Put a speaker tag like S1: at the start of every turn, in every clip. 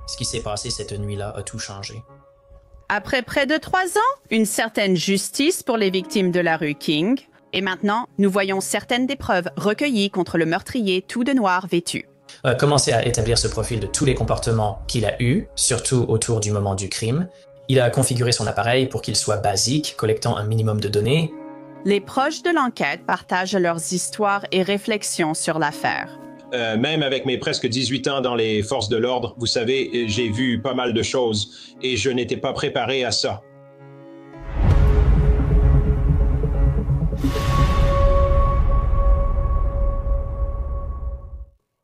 S1: Ce qui s'est passé cette nuit-là a tout changé.
S2: Après près de 3 ans, une certaine justice pour les victimes de la rue King. Et maintenant, nous voyons certaines des preuves recueillies contre le meurtrier tout de noir vêtu.
S1: A commencé à établir ce profil de tous les comportements qu'il a eus, surtout autour du moment du crime. Il a configuré son appareil pour qu'il soit basique, collectant un minimum de données.
S2: Les proches de l'enquête partagent leurs histoires et réflexions sur l'affaire.
S3: Même avec mes presque 18 ans dans les forces de l'ordre, vous savez, j'ai vu pas mal de choses et je n'étais pas préparé à ça.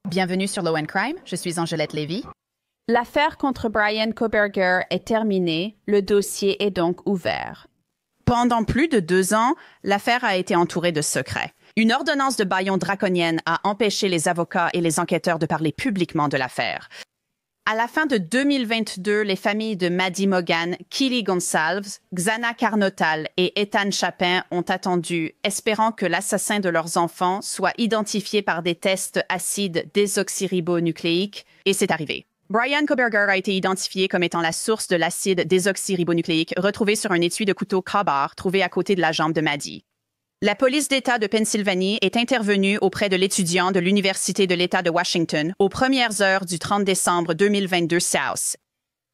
S2: Bienvenue sur Law & Crime, je suis Angelette Lévy. L'affaire contre Bryan Kohberger est terminée, le dossier est donc ouvert. Pendant plus de 2 ans, l'affaire a été entourée de secrets. Une ordonnance de bâillon draconienne a empêché les avocats et les enquêteurs de parler publiquement de l'affaire. À la fin de 2022, les familles de Maddie Mogan, Keely Gonsalves, Xana Carnotal et Ethan Chapin ont attendu, espérant que l'assassin de leurs enfants soit identifié par des tests acides désoxyribonucléiques, et c'est arrivé. Bryan Kohberger a été identifié comme étant la source de l'acide désoxyribonucléique retrouvé sur un étui de couteau Ka-Bar trouvé à côté de la jambe de Maddie. La police d'État de Pennsylvanie est intervenue auprès de l'étudiant de l'Université de l'État de Washington aux premières heures du 30 décembre 2022 South.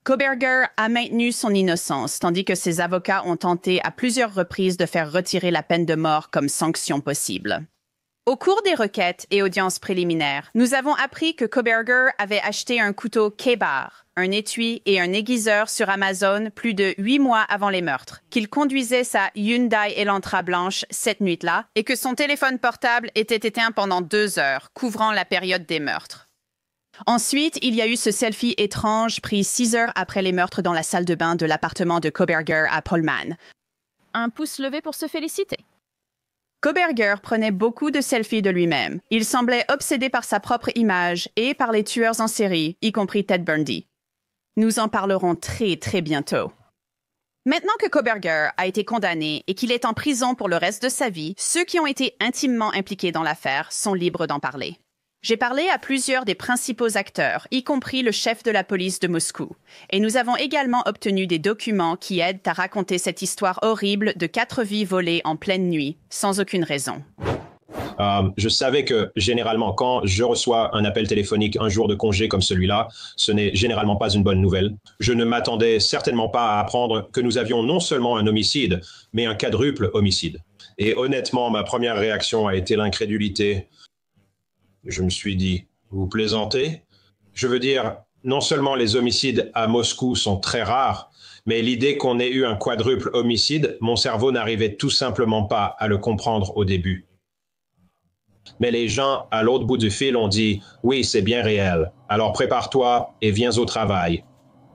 S2: Kohberger a maintenu son innocence, tandis que ses avocats ont tenté à plusieurs reprises de faire retirer la peine de mort comme sanction possible. Au cours des requêtes et audiences préliminaires, nous avons appris que Kohberger avait acheté un couteau Ka-Bar, un étui et un aiguiseur sur Amazon plus de 8 mois avant les meurtres, qu'il conduisait sa Hyundai Elantra blanche cette nuit-là et que son téléphone portable était éteint pendant 2 heures, couvrant la période des meurtres. Ensuite, il y a eu ce selfie étrange pris 6 heures après les meurtres dans la salle de bain de l'appartement de Kohberger à Pullman. Un pouce levé pour se féliciter. Kohberger prenait beaucoup de selfies de lui-même. Il semblait obsédé par sa propre image et par les tueurs en série, y compris Ted Bundy. Nous en parlerons très, très bientôt. Maintenant que Kohberger a été condamné et qu'il est en prison pour le reste de sa vie, ceux qui ont été intimement impliqués dans l'affaire sont libres d'en parler. J'ai parlé à plusieurs des principaux acteurs, y compris le chef de la police de Moscou. Et nous avons également obtenu des documents qui aident à raconter cette histoire horrible de 4 vies volées en pleine nuit, sans aucune raison.
S3: Je savais que, généralement, quand je reçois un appel téléphonique un jour de congé comme celui-là, ce n'est généralement pas une bonne nouvelle. Je ne m'attendais certainement pas à apprendre que nous avions non seulement un homicide, mais un quadruple homicide. Et honnêtement, ma première réaction a été l'incrédulité. Je me suis dit, vous plaisantez? Je veux dire, non seulement les homicides à Moscou sont très rares, mais l'idée qu'on ait eu un quadruple homicide, mon cerveau n'arrivait tout simplement pas à le comprendre au début. Mais les gens à l'autre bout du fil ont dit « Oui, c'est bien réel. Alors prépare-toi et viens au travail. »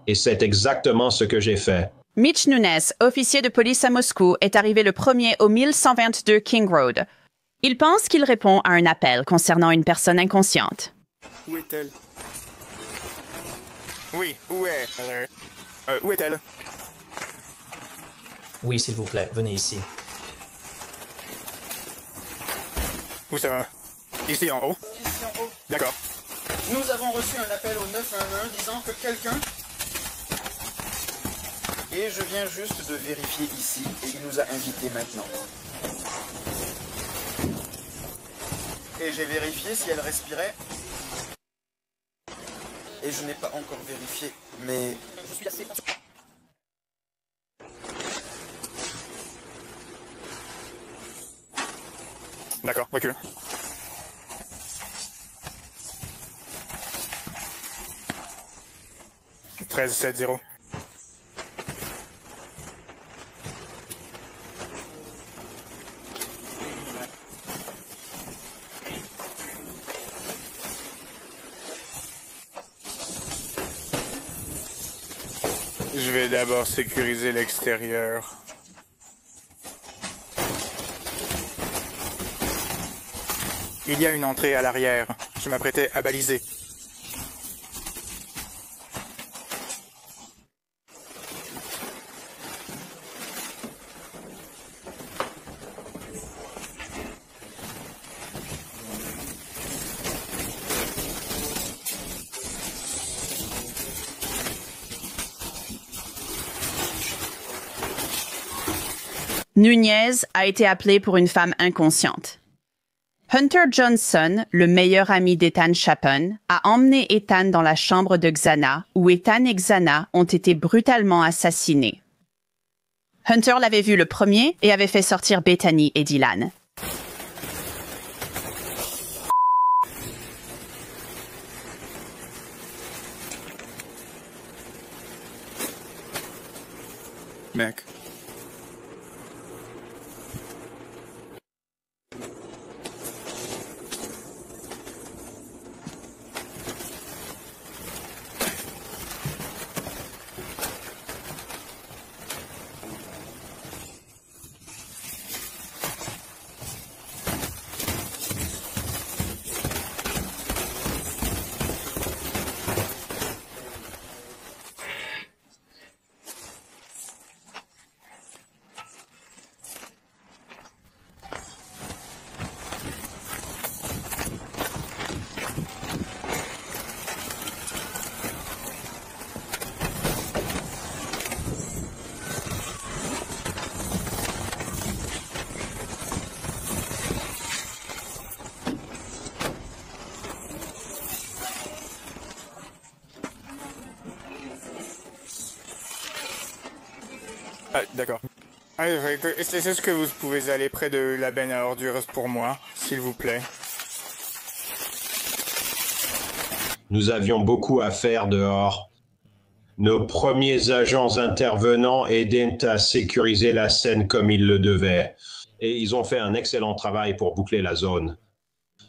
S3: Et c'est exactement ce que j'ai fait.
S2: Mitch Nunes, officier de police à Moscou, est arrivé le premier au 1122 King Road. Il pense qu'il répond à un appel concernant une personne inconsciente.
S4: Où est-elle? Oui, où est-elle? Où est-elle?
S1: Oui, s'il vous plaît, venez ici.
S4: Où ça? Ici en haut?
S5: Ici en haut.
S4: D'accord.
S5: Nous avons reçu un appel au 911 disant que quelqu'un... Et je viens juste de vérifier ici et il nous a invités maintenant. Et j'ai vérifié si elle respirait. Et je n'ai pas encore vérifié, mais je suis assez...
S4: D'accord, recule. « 13-7-0. Je vais d'abord sécuriser l'extérieur. Il y a une entrée à l'arrière. Je m'apprêtais à baliser.
S2: Nunez a été appelé pour une femme inconsciente. Hunter Johnson, le meilleur ami d'Ethan Chapin, a emmené Ethan dans la chambre de Xana, où Ethan et Xana ont été brutalement assassinés. Hunter l'avait vu le premier et avait fait sortir Bethany et Dylan.
S4: Mec. Ah, d'accord. Est-ce que vous pouvez aller près de la benne à ordures pour moi, s'il vous plaît?
S3: Nous avions beaucoup à faire dehors. Nos premiers agents intervenants aidaient à sécuriser la scène comme ils le devaient. Et ils ont fait un excellent travail pour boucler la zone.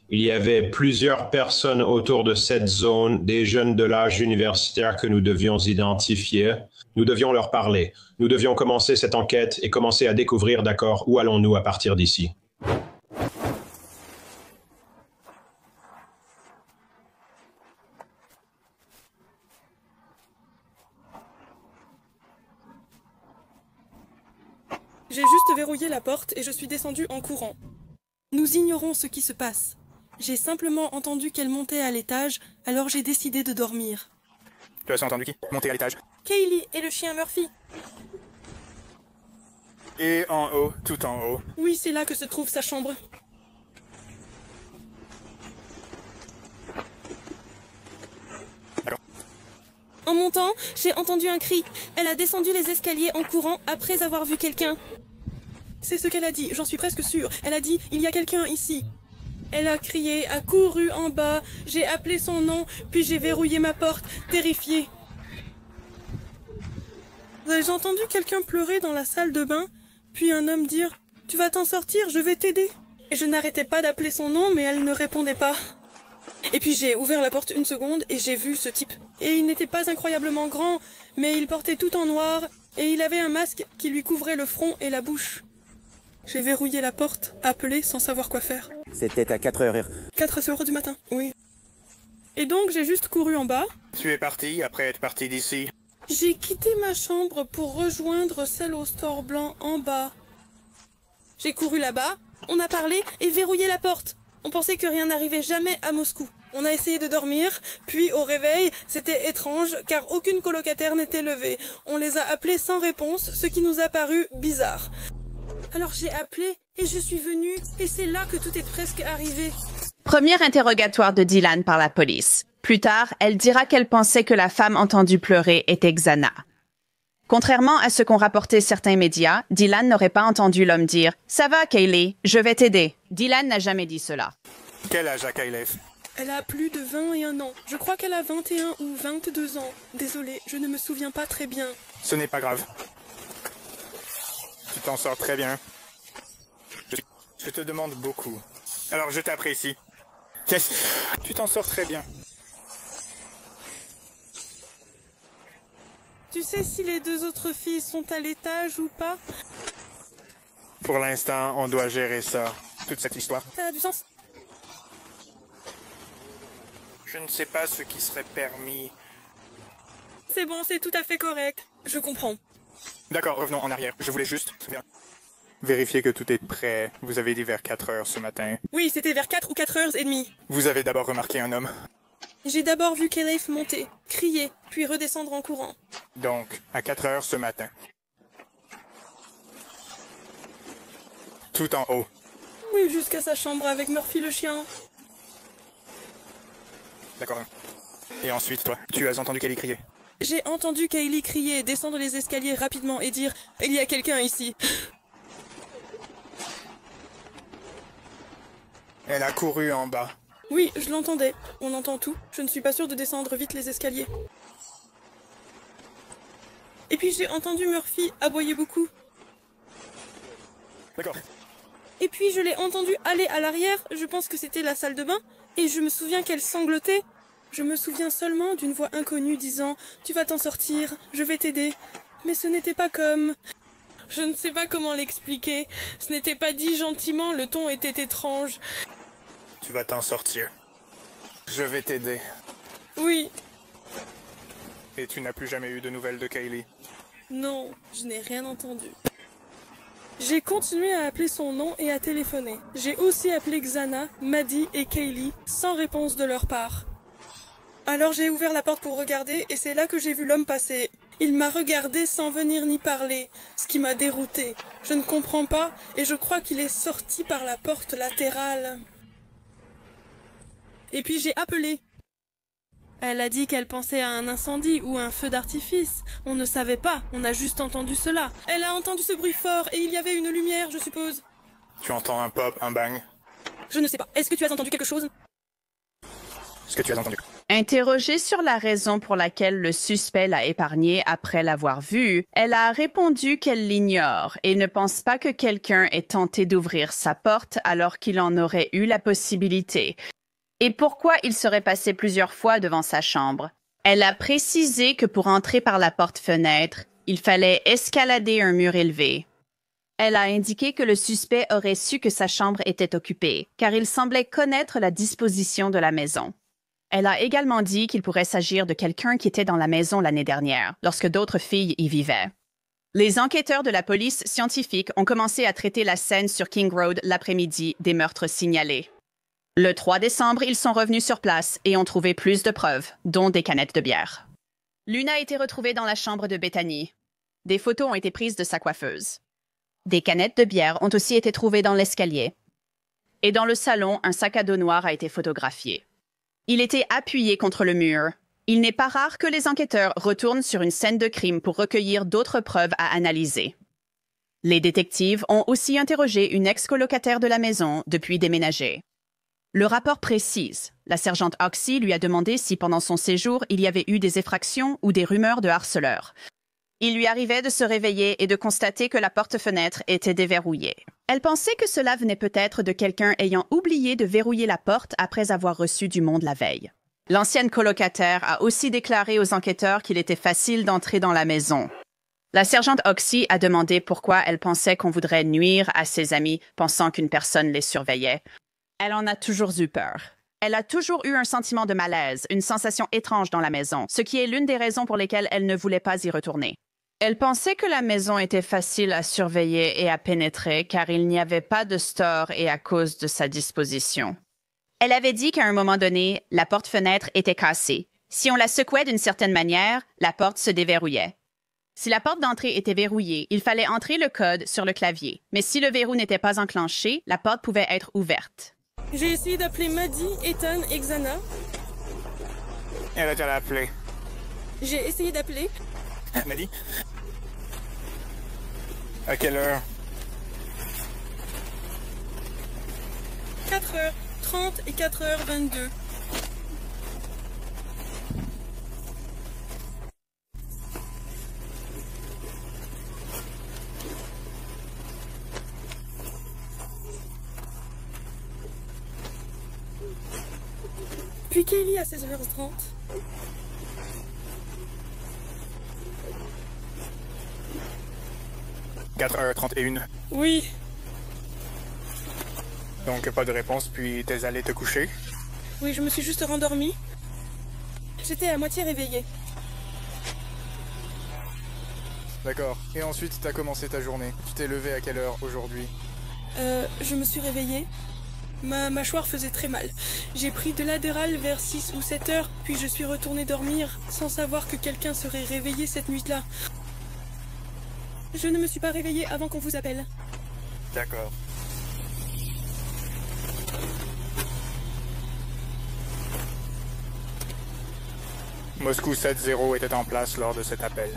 S3: Il y avait plusieurs personnes autour de cette zone, des jeunes de l'âge universitaire que nous devions identifier. Nous devions leur parler. Nous devions commencer cette enquête et commencer à découvrir, d'accord, où allons-nous à partir d'ici.
S6: J'ai juste verrouillé la porte et je suis descendue en courant. Nous ignorons ce qui se passe. J'ai simplement entendu qu'elle montait à l'étage, alors j'ai décidé de dormir.
S4: Tu as entendu qui monter à l'étage?
S6: Kaylee et le chien Murphy.
S4: Et en haut, tout en haut.
S6: Oui, c'est là que se trouve sa chambre.
S4: Alors.
S6: En montant, j'ai entendu un cri. Elle a descendu les escaliers en courant après avoir vu quelqu'un. C'est ce qu'elle a dit, j'en suis presque sûre. Elle a dit « Il y a quelqu'un ici ». Elle a crié, a couru en bas, j'ai appelé son nom, puis j'ai verrouillé ma porte, terrifiée. J'ai entendu quelqu'un pleurer dans la salle de bain, puis un homme dire « Tu vas t'en sortir, je vais t'aider ». Et je n'arrêtais pas d'appeler son nom, mais elle ne répondait pas. Et puis j'ai ouvert la porte une seconde et j'ai vu ce type. Et il n'était pas incroyablement grand, mais il portait tout en noir, et il avait un masque qui lui couvrait le front et la bouche. J'ai verrouillé la porte, appelé sans savoir quoi faire.
S7: C'était à 4h.
S6: 4 heures du matin, oui. Et donc j'ai juste couru en bas.
S4: Tu es parti après être parti d'ici?
S6: J'ai quitté ma chambre pour rejoindre celle au store blanc en bas. J'ai couru là-bas, on a parlé et verrouillé la porte. On pensait que rien n'arrivait jamais à Moscou. On a essayé de dormir, puis au réveil, c'était étrange car aucune colocataire n'était levée. On les a appelés sans réponse, ce qui nous a paru bizarre. Alors j'ai appelé et je suis venue et c'est là que tout est presque arrivé.
S2: Premier interrogatoire de Dylan par la police. Plus tard, elle dira qu'elle pensait que la femme entendue pleurer était Xana. Contrairement à ce qu'ont rapporté certains médias, Dylan n'aurait pas entendu l'homme dire « Ça va, Kaylee, je vais t'aider ». Dylan n'a jamais dit cela.
S4: Quel âge a Kaylee?
S6: Elle a plus de 21 ans. Je crois qu'elle a 21 ou 22 ans. Désolée, je ne me souviens pas très bien.
S4: Ce n'est pas grave. Tu t'en sors très bien. Je te demande beaucoup. Alors je t'apprécie. Tu t'en sors très bien.
S6: Tu sais si les 2 autres filles sont à l'étage ou pas?
S4: Pour l'instant, on doit gérer ça. Toute cette histoire.
S6: Ça a du sens.
S4: Je ne sais pas ce qui serait permis.
S6: C'est bon, c'est tout à fait correct. Je comprends.
S4: D'accord, revenons en arrière. Je voulais juste vérifier que tout est prêt. Vous avez dit vers 4 heures ce matin.
S6: Oui, c'était vers 4 ou 4h30.
S4: Vous avez d'abord remarqué un homme.
S6: J'ai d'abord vu Kaylee monter, crier, puis redescendre en courant.
S4: Donc, à 4 heures ce matin. tout en haut.
S6: Oui, jusqu'à sa chambre avec Murphy le chien.
S4: D'accord. Et ensuite, toi, tu as entendu Kaylee crier.
S6: J'ai entendu Kaylee crier, descendre les escaliers rapidement et dire « Il y a quelqu'un ici !»
S4: Elle a couru en bas.
S6: Oui, je l'entendais. On entend tout. Je ne suis pas sûre de descendre vite les escaliers. Et puis j'ai entendu Murphy aboyer beaucoup.
S4: D'accord.
S6: Et puis je l'ai entendu aller à l'arrière, je pense que c'était la salle de bain, et je me souviens qu'elle sanglotait. Je me souviens seulement d'une voix inconnue disant « Tu vas t'en sortir, je vais t'aider ». Mais ce n'était pas comme... Je ne sais pas comment l'expliquer. Ce n'était pas dit gentiment, le ton était étrange.
S4: Tu vas t'en sortir. Je vais t'aider.
S6: Oui,
S4: Et tu n'as plus jamais eu de nouvelles de Kaylee?
S6: non, je n'ai rien entendu. J'ai continué à appeler son nom et à téléphoner. J'ai aussi appelé Xana, Maddie et Kaylee, sans réponse de leur part. Alors j'ai ouvert la porte pour regarder et c'est là que j'ai vu l'homme passer. Il m'a regardé sans venir ni parler, ce qui m'a déroutée. Je ne comprends pas et je crois qu'il est sorti par la porte latérale. Et puis j'ai appelé. Elle a dit qu'elle pensait à un incendie ou un feu d'artifice. On ne savait pas, on a juste entendu cela. Elle a entendu ce bruit fort et il y avait une lumière, je suppose.
S4: Tu entends un pop, un bang?
S6: Je ne sais pas. Est-ce que tu as entendu quelque chose?
S4: Ce que tu as entendu.
S2: Interrogée sur la raison pour laquelle le suspect l'a épargnée après l'avoir vue, elle a répondu qu'elle l'ignore et ne pense pas que quelqu'un ait tenté d'ouvrir sa porte alors qu'il en aurait eu la possibilité. Et pourquoi il serait passé plusieurs fois devant sa chambre. Elle a précisé que pour entrer par la porte-fenêtre, il fallait escalader un mur élevé. Elle a indiqué que le suspect aurait su que sa chambre était occupée, car il semblait connaître la disposition de la maison. Elle a également dit qu'il pourrait s'agir de quelqu'un qui était dans la maison l'année dernière, lorsque d'autres filles y vivaient. Les enquêteurs de la police scientifique ont commencé à traiter la scène sur King Road l'après-midi des meurtres signalés. Le 3 décembre, ils sont revenus sur place et ont trouvé plus de preuves, dont des canettes de bière. Luna a été retrouvée dans la chambre de Bethany. Des photos ont été prises de sa coiffeuse. Des canettes de bière ont aussi été trouvées dans l'escalier. Et dans le salon, un sac à dos noir a été photographié. Il était appuyé contre le mur. Il n'est pas rare que les enquêteurs retournent sur une scène de crime pour recueillir d'autres preuves à analyser. Les détectives ont aussi interrogé une ex-colocataire de la maison depuis déménager. Le rapport précise, la sergente Oxy lui a demandé si pendant son séjour il y avait eu des effractions ou des rumeurs de harceleurs. Il lui arrivait de se réveiller et de constater que la porte-fenêtre était déverrouillée. Elle pensait que cela venait peut-être de quelqu'un ayant oublié de verrouiller la porte après avoir reçu du monde la veille. L'ancienne colocataire a aussi déclaré aux enquêteurs qu'il était facile d'entrer dans la maison. La sergente Oxy a demandé pourquoi elle pensait qu'on voudrait nuire à ses amis pensant qu'une personne les surveillait. Elle en a toujours eu peur. Elle a toujours eu un sentiment de malaise, une sensation étrange dans la maison, ce qui est l'une des raisons pour lesquelles elle ne voulait pas y retourner. Elle pensait que la maison était facile à surveiller et à pénétrer car il n'y avait pas de store et à cause de sa disposition. Elle avait dit qu'à un moment donné, la porte-fenêtre était cassée. Si on la secouait d'une certaine manière, la porte se déverrouillait. Si la porte d'entrée était verrouillée, il fallait entrer le code sur le clavier. Mais si le verrou n'était pas enclenché, la porte pouvait être ouverte.
S6: J'ai essayé d'appeler Maddie, Ethan et Xana.
S4: Elle a déjà appelé.
S6: J'ai essayé d'appeler.
S4: Maddie? À quelle heure?
S6: 4h30 et 4h22. Puis Kaylee à 16h30. «
S4: 4h31.
S6: Oui,
S4: Donc pas de réponse, puis t'es allé te coucher?
S6: oui, je me suis juste rendormie. J'étais à moitié réveillée.
S4: D'accord. Et ensuite, t'as commencé ta journée. Tu t'es levé à quelle heure aujourd'hui?
S6: Je me suis réveillée. Ma mâchoire faisait très mal. J'ai pris de l'Adderall vers 6 ou 7 heures, puis je suis retournée dormir, sans savoir que quelqu'un serait réveillé cette nuit-là. Je ne me suis pas réveillée avant qu'on vous appelle.
S4: D'accord. Moscou 7-0 était en place lors de cet appel.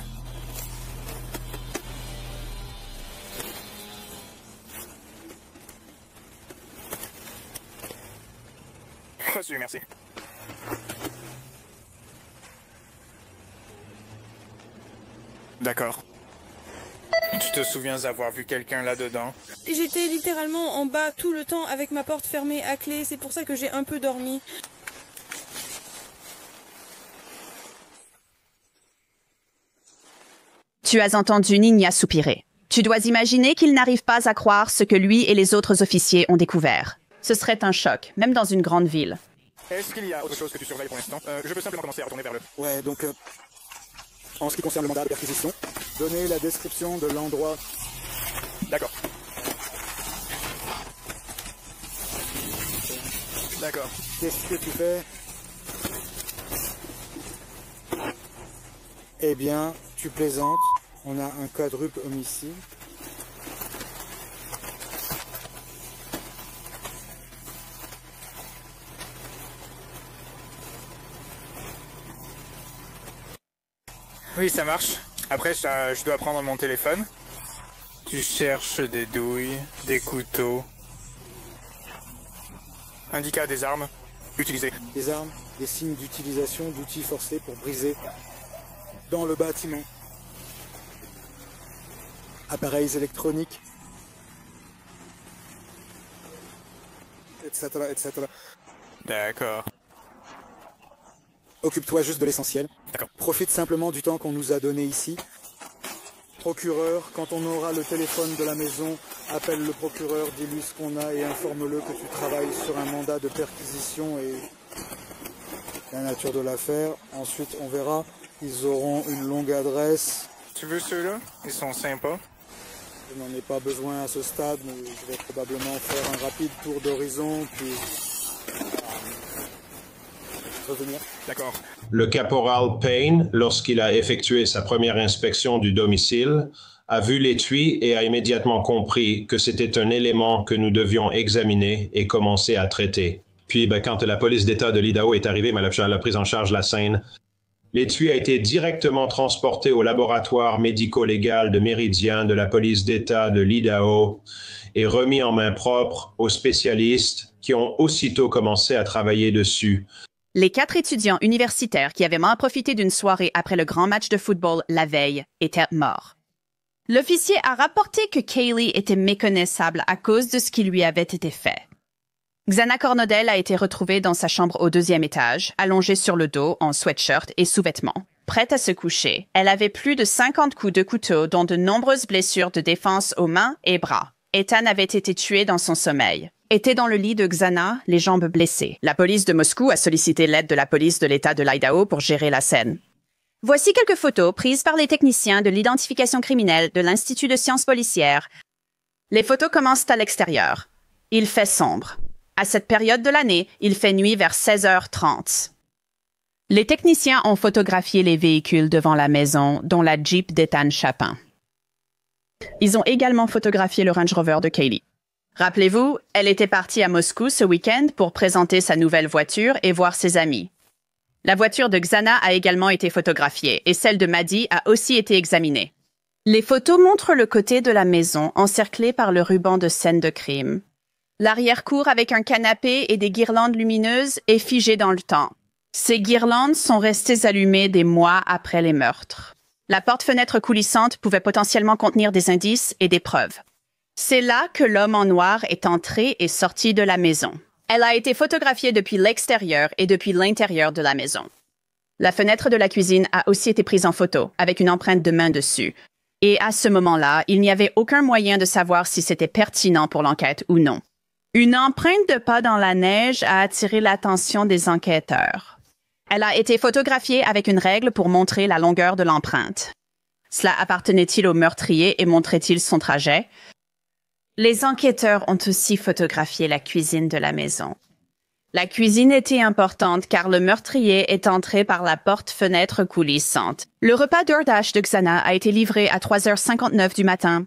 S4: Reçu, merci. D'accord. Tu te souviens avoir vu quelqu'un là-dedans?
S6: J'étais littéralement en bas tout le temps avec ma porte fermée à clé, c'est pour ça que j'ai un peu dormi.
S2: Tu as entendu Nina soupirer. Tu dois imaginer qu'il n'arrive pas à croire ce que lui et les autres officiers ont découvert. Ce serait un choc, même dans une grande ville.
S4: Est-ce qu'il y a autre chose que tu surveilles pour l'instant? Je peux simplement commencer à retourner vers le...
S5: Ouais, donc, en ce qui concerne le mandat de perquisition, donnez la description de l'endroit.
S4: D'accord. D'accord.
S5: Qu'est-ce que tu fais? Eh bien, tu plaisantes. On a un quadruple homicide.
S4: Oui, ça marche. Après, je dois prendre mon téléphone. Tu cherches des douilles, des couteaux. Indica des armes. Utilisées.
S5: Des armes, des signes d'utilisation d'outils forcés pour briser dans le bâtiment. Appareils électroniques, etc., etc.
S4: D'accord.
S5: Occupe-toi juste de l'essentiel.
S4: D'accord.
S5: Profite simplement du temps qu'on nous a donné ici. Procureur, quand on aura le téléphone de la maison, appelle le procureur, dis-lui ce qu'on a et informe-le que tu travailles sur un mandat de perquisition et la nature de l'affaire. Ensuite, on verra. Ils auront une longue adresse.
S4: Tu veux ceux-là? Ils sont sympas.
S5: Je n'en ai pas besoin à ce stade, mais je vais probablement faire un rapide tour d'horizon, puis revenir.
S4: D'accord.
S3: Le caporal Payne, lorsqu'il a effectué sa première inspection du domicile, a vu l'étui et a immédiatement compris que c'était un élément que nous devions examiner et commencer à traiter. Puis, quand la police d'État de l'Idaho est arrivée, elle a pris en charge la scène. L'étui a été directement transporté au laboratoire médico-légal de Méridien de la police d'État de l'Idaho et remis en main propre aux spécialistes qui ont aussitôt commencé à travailler dessus.
S2: Les 4 étudiants universitaires qui avaient mal profité d'une soirée après le grand match de football la veille étaient morts. L'officier a rapporté que Kaylee était méconnaissable à cause de ce qui lui avait été fait. Xana Cornodel a été retrouvée dans sa chambre au 2e étage, allongée sur le dos en sweatshirt et sous-vêtements. Prête à se coucher, elle avait plus de 50 coups de couteau dont de nombreuses blessures de défense aux mains et bras. Ethan avait été tué dans son sommeil. Était dans le lit de Xana, les jambes blessées. La police de Moscou a sollicité l'aide de la police de l'État de l'Idaho pour gérer la scène. Voici quelques photos prises par les techniciens de l'identification criminelle de l'Institut de sciences policières. Les photos commencent à l'extérieur. Il fait sombre. À cette période de l'année, il fait nuit vers 16h30. Les techniciens ont photographié les véhicules devant la maison, dont la Jeep d'Ethan Chapin. Ils ont également photographié le Range Rover de Kaylee. Rappelez-vous, elle était partie à Moscou ce week-end pour présenter sa nouvelle voiture et voir ses amis. La voiture de Xana a également été photographiée et celle de Maddie a aussi été examinée. Les photos montrent le côté de la maison encerclé par le ruban de scène de crime. L'arrière-cour avec un canapé et des guirlandes lumineuses est figé dans le temps. Ces guirlandes sont restées allumées des mois après les meurtres. La porte-fenêtre coulissante pouvait potentiellement contenir des indices et des preuves. C'est là que l'homme en noir est entré et sorti de la maison. Elle a été photographiée depuis l'extérieur et depuis l'intérieur de la maison. La fenêtre de la cuisine a aussi été prise en photo, avec une empreinte de main dessus. Et à ce moment-là, il n'y avait aucun moyen de savoir si c'était pertinent pour l'enquête ou non. Une empreinte de pas dans la neige a attiré l'attention des enquêteurs. Elle a été photographiée avec une règle pour montrer la longueur de l'empreinte. Cela appartenait-il au meurtrier et montrait-il son trajet? Les enquêteurs ont aussi photographié la cuisine de la maison. La cuisine était importante car le meurtrier est entré par la porte-fenêtre coulissante. Le repas DoorDash de Xana a été livré à 3h59 du matin.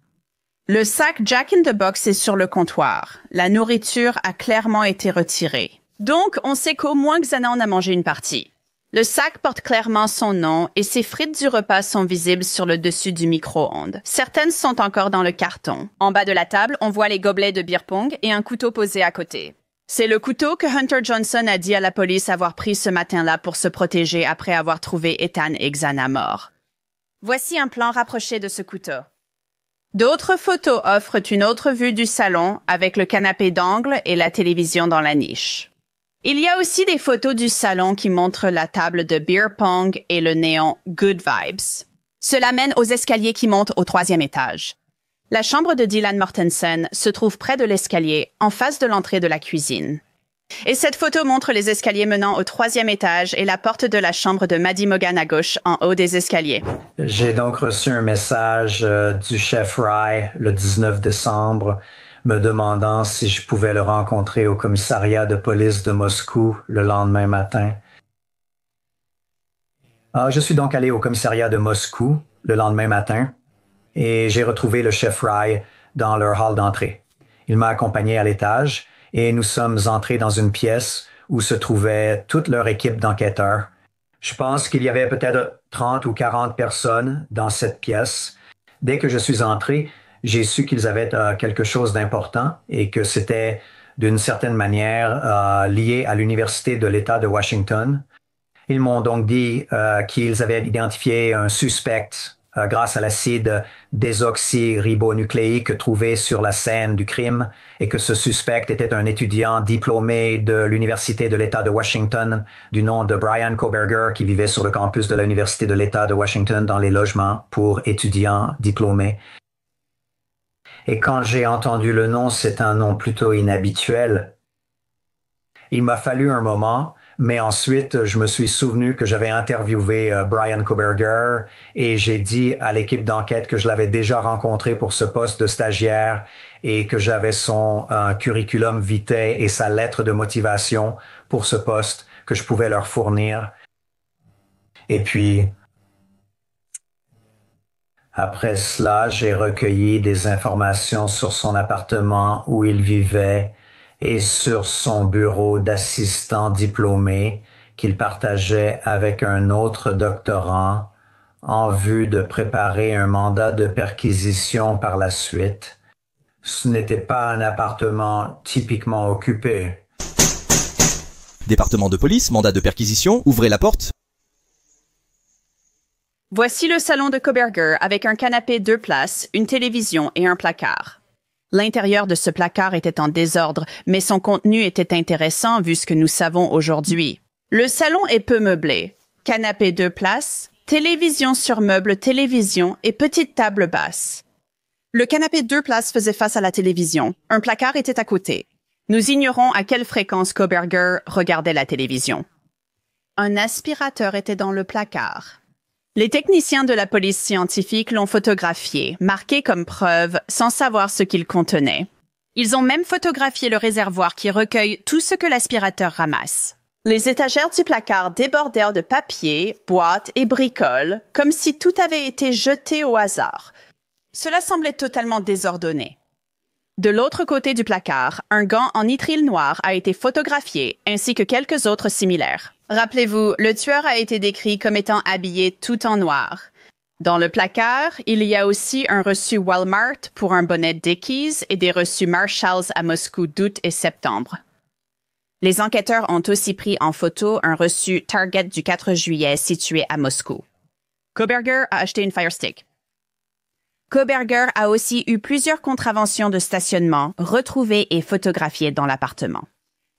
S2: Le sac Jack in the Box est sur le comptoir. La nourriture a clairement été retirée. Donc, on sait qu'au moins Xana en a mangé une partie. Le sac porte clairement son nom et ses frites du repas sont visibles sur le dessus du micro-ondes. Certaines sont encore dans le carton. En bas de la table, on voit les gobelets de beer pong et un couteau posé à côté. C'est le couteau que Hunter Johnson a dit à la police avoir pris ce matin-là pour se protéger après avoir trouvé Ethan et Xana morts. Voici un plan rapproché de ce couteau. D'autres photos offrent une autre vue du salon avec le canapé d'angle et la télévision dans la niche. Il y a aussi des photos du salon qui montrent la table de beer pong et le néon Good Vibes. Cela mène aux escaliers qui montent au 3e étage. La chambre de Dylan Mortensen se trouve près de l'escalier, en face de l'entrée de la cuisine. Et cette photo montre les escaliers menant au 3e étage et la porte de la chambre de Maddie Mogan à gauche, en haut des escaliers.
S7: J'ai donc reçu un message du chef Rye le 19 décembre me demandant si je pouvais le rencontrer au commissariat de police de Moscou le lendemain matin. Je suis donc allé au commissariat de Moscou le lendemain matin et j'ai retrouvé le chef Rye dans leur hall d'entrée. Il m'a accompagné à l'étage et nous sommes entrés dans une pièce où se trouvait toute leur équipe d'enquêteurs. Je pense qu'il y avait peut-être 30 ou 40 personnes dans cette pièce. Dès que je suis entré, j'ai su qu'ils avaient quelque chose d'important et que c'était d'une certaine manière lié à l'Université de l'État de Washington. Ils m'ont donc dit qu'ils avaient identifié un suspect grâce à l'acide désoxyribonucléique trouvé sur la scène du crime et que ce suspect était un étudiant diplômé de l'Université de l'État de Washington du nom de Brian Koberger qui vivait sur le campus de l'Université de l'État de Washington dans les logements pour étudiants diplômés. Et quand j'ai entendu le nom, c'est un nom plutôt inhabituel. Il m'a fallu un moment, mais ensuite, je me suis souvenu que j'avais interviewé Brian Koberger et j'ai dit à l'équipe d'enquête que je l'avais déjà rencontré pour ce poste de stagiaire et que j'avais son curriculum vitae et sa lettre de motivation pour ce poste que je pouvais leur fournir. Et puis, après cela, j'ai recueilli des informations sur son appartement où il vivait et sur son bureau d'assistant diplômé qu'il partageait avec un autre doctorant en vue de préparer un mandat de perquisition par la suite. Ce n'était pas un appartement typiquement occupé.
S8: Département de police, mandat de perquisition, ouvrez la porte.
S2: Voici le salon de Koberger avec un canapé 2 places, une télévision et un placard. L'intérieur de ce placard était en désordre, mais son contenu était intéressant vu ce que nous savons aujourd'hui. Le salon est peu meublé. Canapé 2 places, télévision sur meuble télévision et petite table basse. Le canapé 2 places faisait face à la télévision. Un placard était à côté. Nous ignorons à quelle fréquence Koberger regardait la télévision. Un aspirateur était dans le placard. Les techniciens de la police scientifique l'ont photographié, marqué comme preuve, sans savoir ce qu'il contenait. Ils ont même photographié le réservoir qui recueille tout ce que l'aspirateur ramasse. Les étagères du placard débordèrent de papier, boîtes et bricoles, comme si tout avait été jeté au hasard. Cela semblait totalement désordonné. De l'autre côté du placard, un gant en nitrile noir a été photographié, ainsi que quelques autres similaires. Rappelez-vous, le tueur a été décrit comme étant habillé tout en noir. Dans le placard, il y a aussi un reçu Walmart pour un bonnet Dickies et des reçus Marshalls à Moscou d'août et septembre. Les enquêteurs ont aussi pris en photo un reçu Target du 4 juillet situé à Moscou. Koberger a acheté une Fire Stick. Koberger a aussi eu plusieurs contraventions de stationnement retrouvées et photographiées dans l'appartement.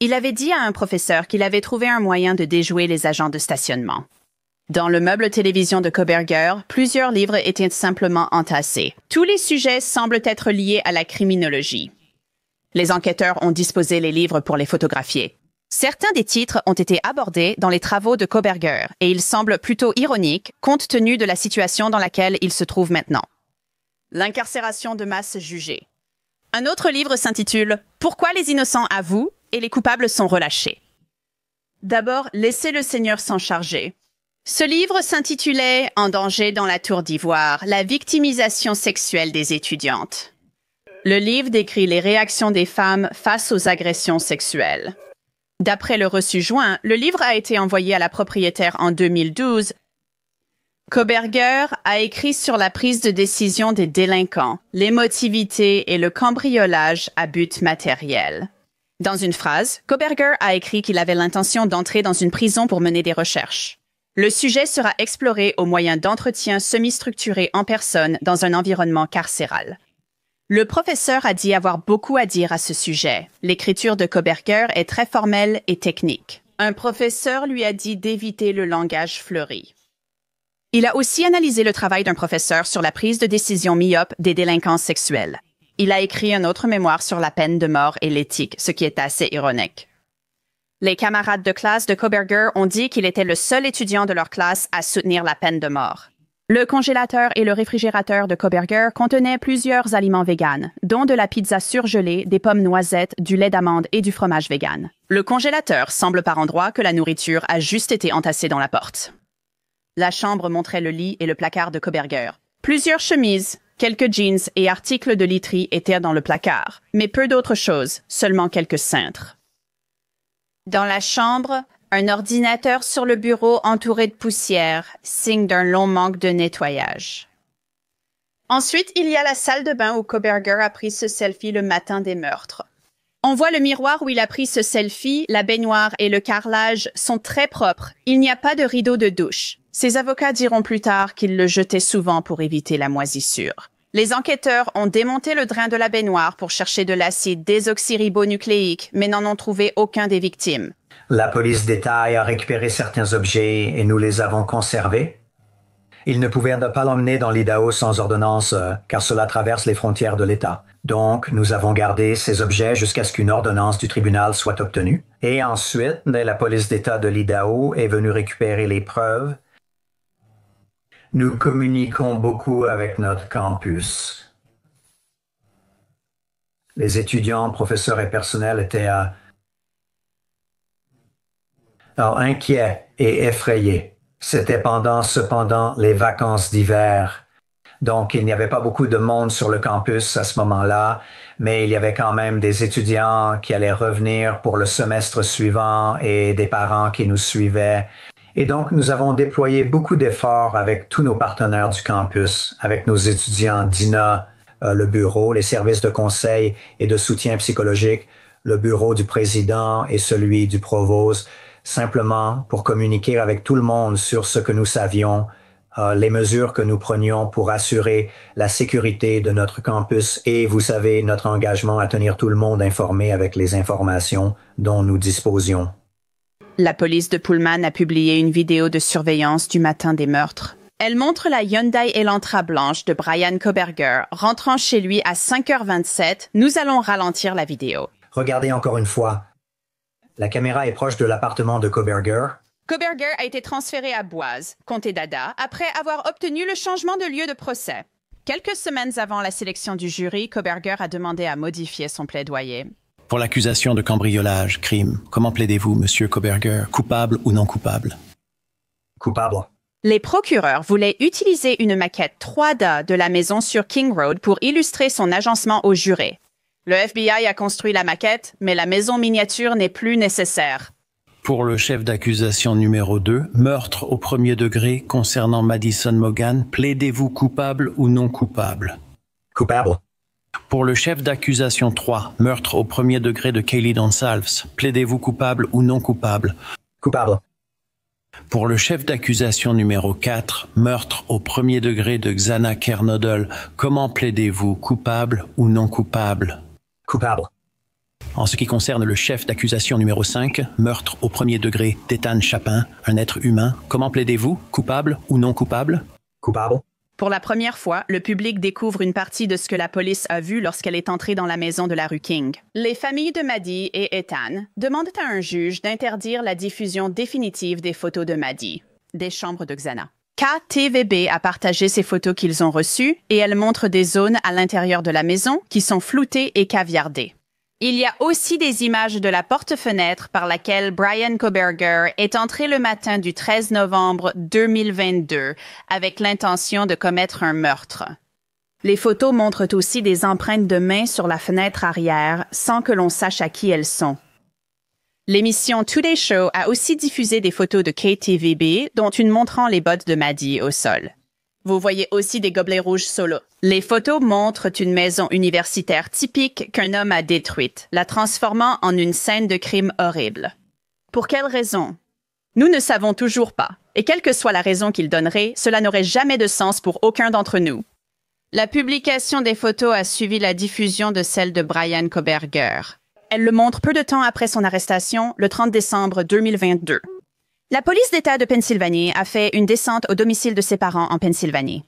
S2: Il avait dit à un professeur qu'il avait trouvé un moyen de déjouer les agents de stationnement. Dans le meuble télévision de Koberger, plusieurs livres étaient simplement entassés. Tous les sujets semblent être liés à la criminologie. Les enquêteurs ont disposé les livres pour les photographier. Certains des titres ont été abordés dans les travaux de Koberger et ils semblent plutôt ironiques compte tenu de la situation dans laquelle il se trouve maintenant. L'incarcération de masse jugée. Un autre livre s'intitule « Pourquoi les innocents avouent et les coupables sont relâchés ». D'abord, laissez le Seigneur s'en charger. Ce livre s'intitulait « En danger dans la tour d'ivoire, la victimisation sexuelle des étudiantes ». Le livre décrit les réactions des femmes face aux agressions sexuelles. D'après le reçu joint, le livre a été envoyé à la propriétaire en 2012. Kohberger a écrit sur la prise de décision des délinquants, l'émotivité et le cambriolage à but matériel. Dans une phrase, Kohberger a écrit qu'il avait l'intention d'entrer dans une prison pour mener des recherches. Le sujet sera exploré au moyen d'entretiens semi-structurés en personne dans un environnement carcéral. Le professeur a dit avoir beaucoup à dire à ce sujet. L'écriture de Kohberger est très formelle et technique. Un professeur lui a dit d'éviter le langage fleuri. Il a aussi analysé le travail d'un professeur sur la prise de décision myope des délinquants sexuels. Il a écrit un autre mémoire sur la peine de mort et l'éthique, ce qui est assez ironique. Les camarades de classe de Kohberger ont dit qu'il était le seul étudiant de leur classe à soutenir la peine de mort. Le congélateur et le réfrigérateur de Kohberger contenaient plusieurs aliments véganes, dont de la pizza surgelée, des pommes noisettes, du lait d'amande et du fromage vegan. Le congélateur semble par endroits que la nourriture a juste été entassée dans la porte. La chambre montrait le lit et le placard de Kohberger. Plusieurs chemises, quelques jeans et articles de literie étaient dans le placard, mais peu d'autres choses, seulement quelques cintres. Dans la chambre, un ordinateur sur le bureau entouré de poussière, signe d'un long manque de nettoyage. Ensuite, il y a la salle de bain où Kohberger a pris ce selfie le matin des meurtres. On voit le miroir où il a pris ce selfie, la baignoire et le carrelage sont très propres. Il n'y a pas de rideau de douche. Ses avocats diront plus tard qu'il le jetait souvent pour éviter la moisissure. Les enquêteurs ont démonté le drain de la baignoire pour chercher de l'acide désoxyribonucléique, mais n'en ont trouvé aucun des victimes.
S7: La police détail a récupéré certains objets et nous les avons conservés. Ils ne pouvaient pas l'emmener dans l'Idaho sans ordonnance, car cela traverse les frontières de l'État. Donc, nous avons gardé ces objets jusqu'à ce qu'une ordonnance du tribunal soit obtenue. Et ensuite, la police d'État de l'Idaho est venue récupérer les preuves. Nous communiquons beaucoup avec notre campus. Les étudiants, professeurs et personnel étaient inquiets et effrayés. C'était cependant les vacances d'hiver. Donc, il n'y avait pas beaucoup de monde sur le campus à ce moment-là, mais il y avait quand même des étudiants qui allaient revenir pour le semestre suivant et des parents qui nous suivaient. Et donc, nous avons déployé beaucoup d'efforts avec tous nos partenaires du campus, avec nos étudiants d'INA, le bureau, les services de conseil et de soutien psychologique, le bureau du président et celui du provost, simplement pour communiquer avec tout le monde sur ce que nous savions, les mesures que nous prenions pour assurer la sécurité de notre campus et, vous savez, notre engagement à tenir tout le monde informé avec les informations dont nous disposions.
S2: La police de Pullman a publié une vidéo de surveillance du matin des meurtres. Elle montre la Hyundai Elantra blanche de Bryan Kohberger rentrant chez lui à 5h27. Nous allons ralentir la vidéo.
S7: Regardez encore une fois. La caméra est proche de l'appartement de Kohberger.
S2: Kohberger a été transféré à Boise, comté d'Ada, après avoir obtenu le changement de lieu de procès. Quelques semaines avant la sélection du jury, Kohberger a demandé à modifier son plaidoyer.
S9: Pour l'accusation de cambriolage, crime, comment plaidez-vous, Monsieur Kohberger, coupable ou non coupable?
S7: Coupable.
S2: Les procureurs voulaient utiliser une maquette 3D de la maison sur King Road pour illustrer son agencement au juré. Le FBI a construit la maquette, mais la maison miniature n'est plus nécessaire.
S9: Pour le chef d'accusation numéro 2, meurtre au premier degré concernant Madison Mogan, plaidez-vous coupable ou non coupable?
S7: Coupable.
S9: Pour le chef d'accusation 3, meurtre au premier degré de Kaylee Gonsalves, plaidez-vous coupable ou non coupable?
S7: Coupable.
S9: Pour le chef d'accusation numéro 4, meurtre au premier degré de Xana Kernodle, comment plaidez-vous, coupable ou non coupable?
S7: Coupable.
S9: En ce qui concerne le chef d'accusation numéro 5, meurtre au premier degré d'Ethan Chapin, un être humain, comment plaidez-vous, coupable ou non coupable?
S7: Coupable.
S2: Pour la première fois, le public découvre une partie de ce que la police a vu lorsqu'elle est entrée dans la maison de la rue King. Les familles de Maddie et Ethan demandent à un juge d'interdire la diffusion définitive des photos de Maddie, des chambres de Xana. KTVB a partagé ces photos qu'ils ont reçues et elles montrent des zones à l'intérieur de la maison qui sont floutées et caviardées. Il y a aussi des images de la porte-fenêtre par laquelle Bryan Kohberger est entré le matin du 13 novembre 2022 avec l'intention de commettre un meurtre. Les photos montrent aussi des empreintes de mains sur la fenêtre arrière sans que l'on sache à qui elles sont. L'émission Today Show a aussi diffusé des photos de KTVB, dont une montrant les bottes de Maddie au sol. Vous voyez aussi des gobelets rouges solo. Les photos montrent une maison universitaire typique qu'un homme a détruite, la transformant en une scène de crime horrible. Pour quelle raison? Nous ne savons toujours pas, et quelle que soit la raison qu'il donnerait, cela n'aurait jamais de sens pour aucun d'entre nous. La publication des photos a suivi la diffusion de celle de Bryan Kohberger. Elle le montre peu de temps après son arrestation, le 30 décembre 2022. La police d'État de Pennsylvanie a fait une descente au domicile de ses parents en Pennsylvanie.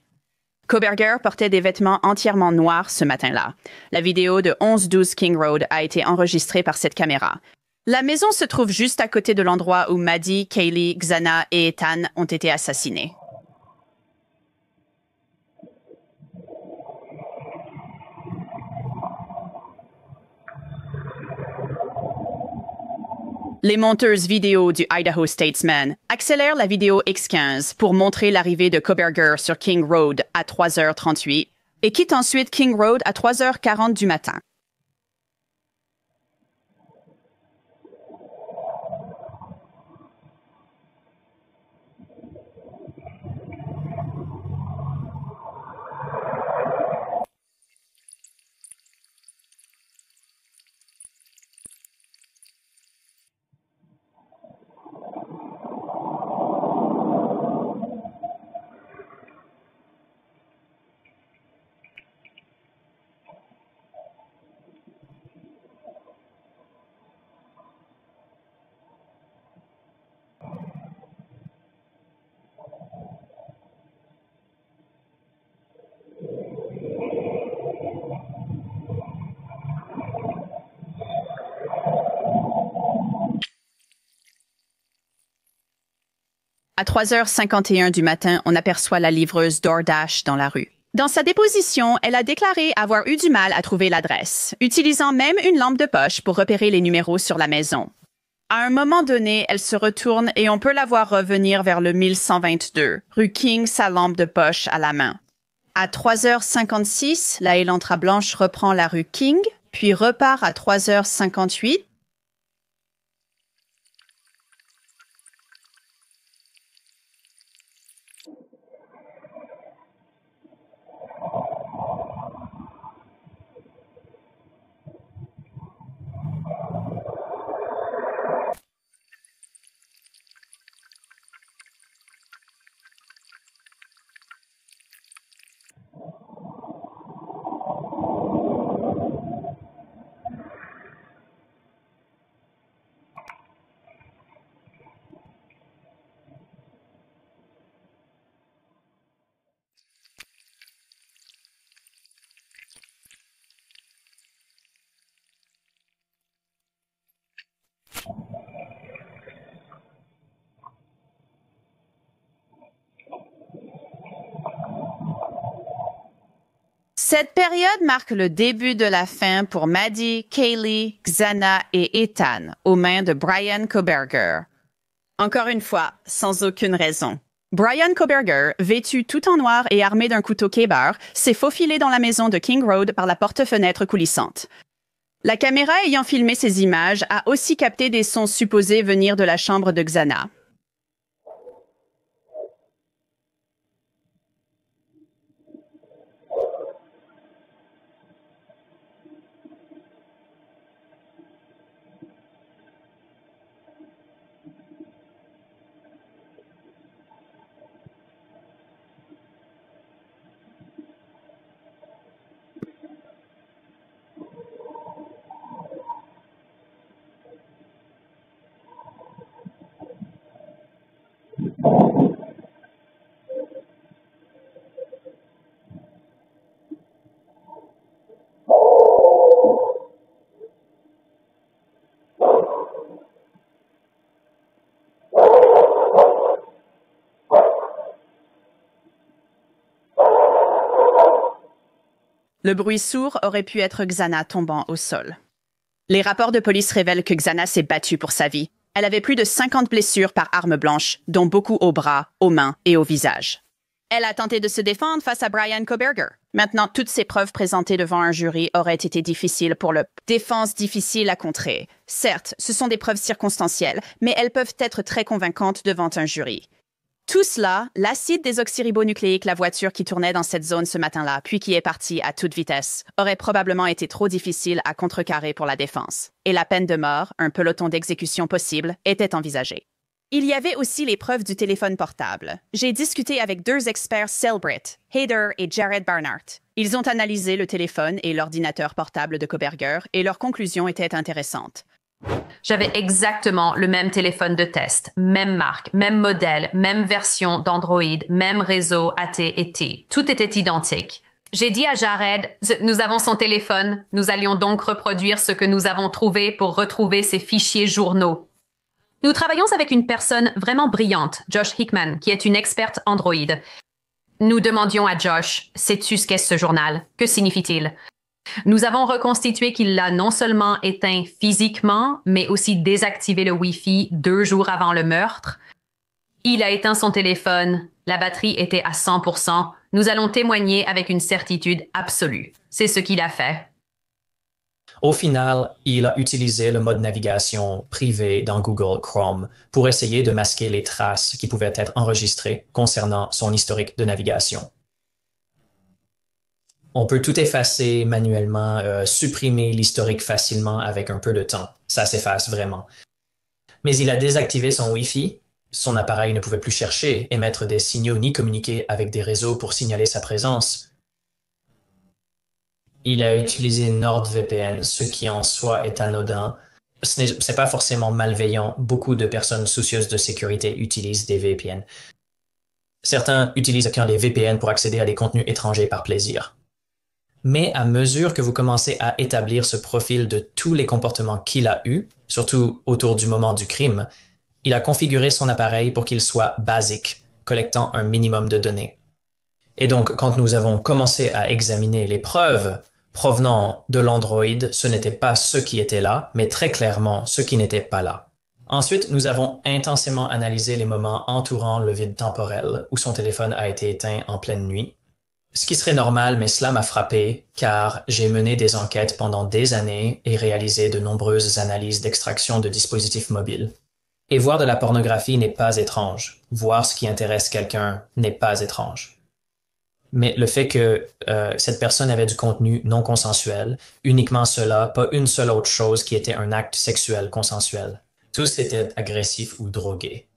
S2: Kohberger portait des vêtements entièrement noirs ce matin-là. La vidéo de 1112 King Road a été enregistrée par cette caméra. La maison se trouve juste à côté de l'endroit où Maddie, Kaylee, Xana et Ethan ont été assassinés. Les monteuses vidéo du Idaho Statesman accélèrent la vidéo X15 pour montrer l'arrivée de Kohberger sur King Road à 3h38 et quittent ensuite King Road à 3h40 du matin. À 3h51 du matin, on aperçoit la livreuse DoorDash dans la rue. Dans sa déposition, elle a déclaré avoir eu du mal à trouver l'adresse, utilisant même une lampe de poche pour repérer les numéros sur la maison. À un moment donné, elle se retourne et on peut la voir revenir vers le 1122, rue King, sa lampe de poche à la main. À 3h56, la Elantra blanche reprend la rue King, puis repart à 3h58. Cette période marque le début de la fin pour Maddie, Kaylee, Xana et Ethan aux mains de Bryan Kohberger. Encore une fois, sans aucune raison. Bryan Kohberger, vêtu tout en noir et armé d'un couteau K-Bar, s'est faufilé dans la maison de King Road par la porte-fenêtre coulissante. La caméra ayant filmé ces images a aussi capté des sons supposés venir de la chambre de Xana. Le bruit sourd aurait pu être Xana tombant au sol. Les rapports de police révèlent que Xana s'est battue pour sa vie. Elle avait plus de 50 blessures par arme blanche, dont beaucoup aux bras, aux mains et au visage. Elle a tenté de se défendre face à Brian Koberger. Maintenant, toutes ces preuves présentées devant un jury auraient été difficiles pour le défense difficile à contrer. Certes, ce sont des preuves circonstancielles, mais elles peuvent être très convaincantes devant un jury. Tout cela, l'acide désoxyribonucléique, la voiture qui tournait dans cette zone ce matin-là, puis qui est partie à toute vitesse, aurait probablement été trop difficile à contrecarrer pour la défense. Et la peine de mort, un peloton d'exécution possible, était envisagée. Il y avait aussi les preuves du téléphone portable. J'ai discuté avec 2 experts Cellbrit, Hayder et Jared Barnard. Ils ont analysé le téléphone et l'ordinateur portable de Koberger et leurs conclusions étaient intéressantes.
S10: J'avais exactement le même téléphone de test, même marque, même modèle, même version d'Android, même réseau AT&T. Tout était identique. J'ai dit à Jared, nous avons son téléphone, nous allions donc reproduire ce que nous avons trouvé pour retrouver ces fichiers journaux. Nous travaillons avec une personne vraiment brillante, Josh Hickman, qui est une experte Android. Nous demandions à Josh, sais-tu ce qu'est ce journal? Que signifie-t-il? Nous avons reconstitué qu'il l'a non seulement éteint physiquement, mais aussi désactivé le Wi-Fi 2 jours avant le meurtre. Il a éteint son téléphone, la batterie était à 100%. Nous allons témoigner avec une certitude absolue. C'est ce qu'il a fait.
S1: Au final, il a utilisé le mode navigation privé dans Google Chrome pour essayer de masquer les traces qui pouvaient être enregistrées concernant son historique de navigation. On peut tout effacer manuellement, supprimer l'historique facilement avec un peu de temps. Ça s'efface vraiment. Mais il a désactivé son Wi-Fi. Son appareil ne pouvait plus chercher, émettre des signaux ni communiquer avec des réseaux pour signaler sa présence. Il a utilisé NordVPN, ce qui en soi est anodin. Ce n'est pas forcément malveillant. Beaucoup de personnes soucieuses de sécurité utilisent des VPN. Certains utilisent les VPN pour accéder à des contenus étrangers par plaisir. Mais à mesure que vous commencez à établir ce profil de tous les comportements qu'il a eus, surtout autour du moment du crime, il a configuré son appareil pour qu'il soit basique, collectant un minimum de données. Et donc, quand nous avons commencé à examiner les preuves provenant de l'Android, ce n'était pas ce qui était là, mais très clairement ce qui n'était pas là. Ensuite, nous avons intensément analysé les moments entourant le vide temporel où son téléphone a été éteint en pleine nuit. Ce qui serait normal, mais cela m'a frappé car j'ai mené des enquêtes pendant des années et réalisé de nombreuses analyses d'extraction de dispositifs mobiles. Et voir de la pornographie n'est pas étrange. Voir ce qui intéresse quelqu'un n'est pas étrange. Mais le fait que cette personne avait du contenu non consensuel, uniquement cela, pas une seule autre chose qui était un acte sexuel consensuel. Tous étaient agressifs ou drogués.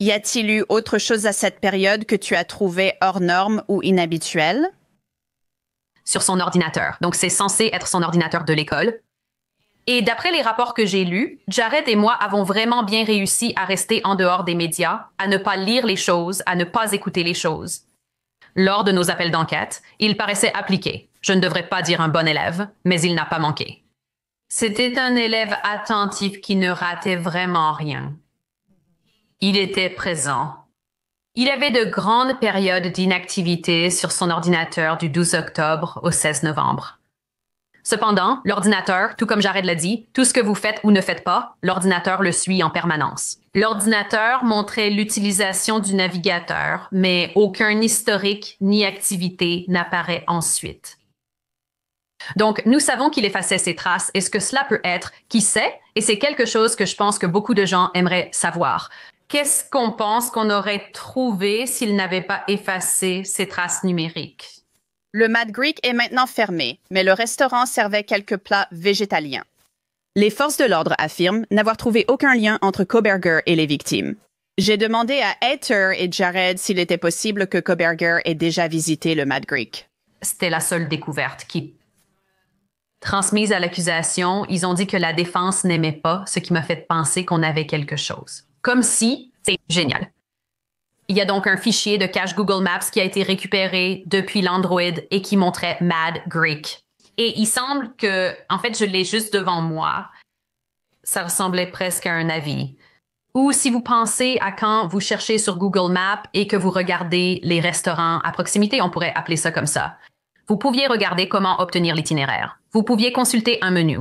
S2: Y a-t-il eu autre chose à cette période que tu as trouvé hors norme ou inhabituel?
S10: Sur son ordinateur. Donc, c'est censé être son ordinateur de l'école. Et d'après les rapports que j'ai lus, Jared et moi avons vraiment bien réussi à rester en dehors des médias, à ne pas lire les choses, à ne pas écouter les choses. Lors de nos appels d'enquête, il paraissait appliqué. Je ne devrais pas dire un bon élève, mais il n'a pas manqué. C'était un élève attentif qui ne ratait vraiment rien. Il était présent. Il avait de grandes périodes d'inactivité sur son ordinateur du 12 octobre au 16 novembre. Cependant, l'ordinateur, tout comme Jared l'a dit, tout ce que vous faites ou ne faites pas, l'ordinateur le suit en permanence. L'ordinateur montrait l'utilisation du navigateur, mais aucun historique ni activité n'apparaît ensuite. Donc, nous savons qu'il effaçait ses traces et ce que cela peut être, qui sait, et c'est quelque chose que je pense que beaucoup de gens aimeraient savoir. Qu'est-ce qu'on pense qu'on aurait trouvé s'il n'avait pas effacé ses traces numériques?
S2: Le Mad Greek est maintenant fermé, mais le restaurant servait quelques plats végétaliens. Les forces de l'ordre affirment n'avoir trouvé aucun lien entre Koberger et les victimes. J'ai demandé à Hayder et Jared s'il était possible que Koberger ait déjà visité le Mad Greek.
S10: C'était la seule découverte qui... Transmise à l'accusation, ils ont dit que la défense n'aimait pas, ce qui m'a fait penser qu'on avait quelque chose. Comme si... C'est génial. Il y a donc un fichier de cache Google Maps qui a été récupéré depuis l'Android et qui montrait Mad Greek. Et il semble que, en fait, je l'ai juste devant moi. Ça ressemblait presque à un avis. Ou si vous pensez à quand vous cherchez sur Google Maps et que vous regardez les restaurants à proximité, on pourrait appeler ça comme ça. Vous pouviez regarder comment obtenir l'itinéraire. Vous pouviez consulter un menu.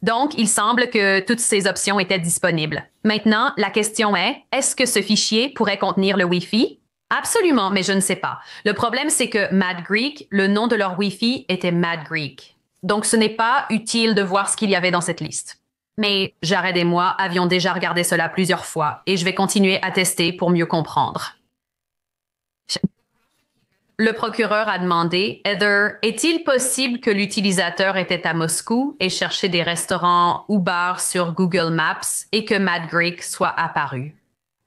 S10: Donc, il semble que toutes ces options étaient disponibles. Maintenant, la question est, est-ce que ce fichier pourrait contenir le Wi-Fi? Absolument, mais je ne sais pas. Le problème, c'est que Mad Greek, le nom de leur Wi-Fi était Mad Greek. Donc, ce n'est pas utile de voir ce qu'il y avait dans cette liste. Mais Jared et moi avions déjà regardé cela plusieurs fois et je vais continuer à tester pour mieux comprendre. Le procureur a demandé, Heather, est-il possible que l'utilisateur était à Moscou et cherchait des restaurants ou bars sur Google Maps et que Mad Greek soit apparu?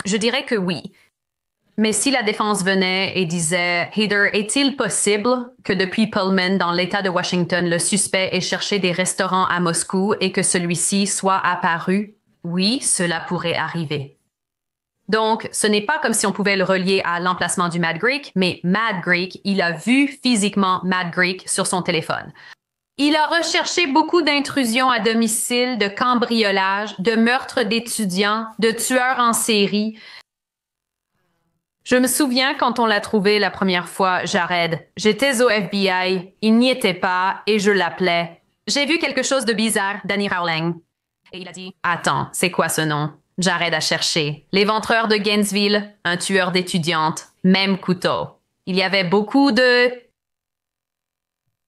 S10: Je dirais que oui. Mais si la défense venait et disait, Heather, est-il possible que depuis Pullman dans l'État de Washington, le suspect ait cherché des restaurants à Moscou et que celui-ci soit apparu? Oui, cela pourrait arriver. Donc, ce n'est pas comme si on pouvait le relier à l'emplacement du Mad Greek, mais Mad Greek, il a vu physiquement Mad Greek sur son téléphone. Il a recherché beaucoup d'intrusions à domicile, de cambriolages, de meurtres d'étudiants, de tueurs en série. Je me souviens quand on l'a trouvé la première fois, Jared. J'étais au FBI, il n'y était pas et je l'appelais. J'ai vu quelque chose de bizarre, Danny Rowling. Et il a dit, attends, c'est quoi ce nom? Jared a cherché. L'éventreur de Gainesville, un tueur d'étudiantes, même couteau. Il y avait beaucoup de...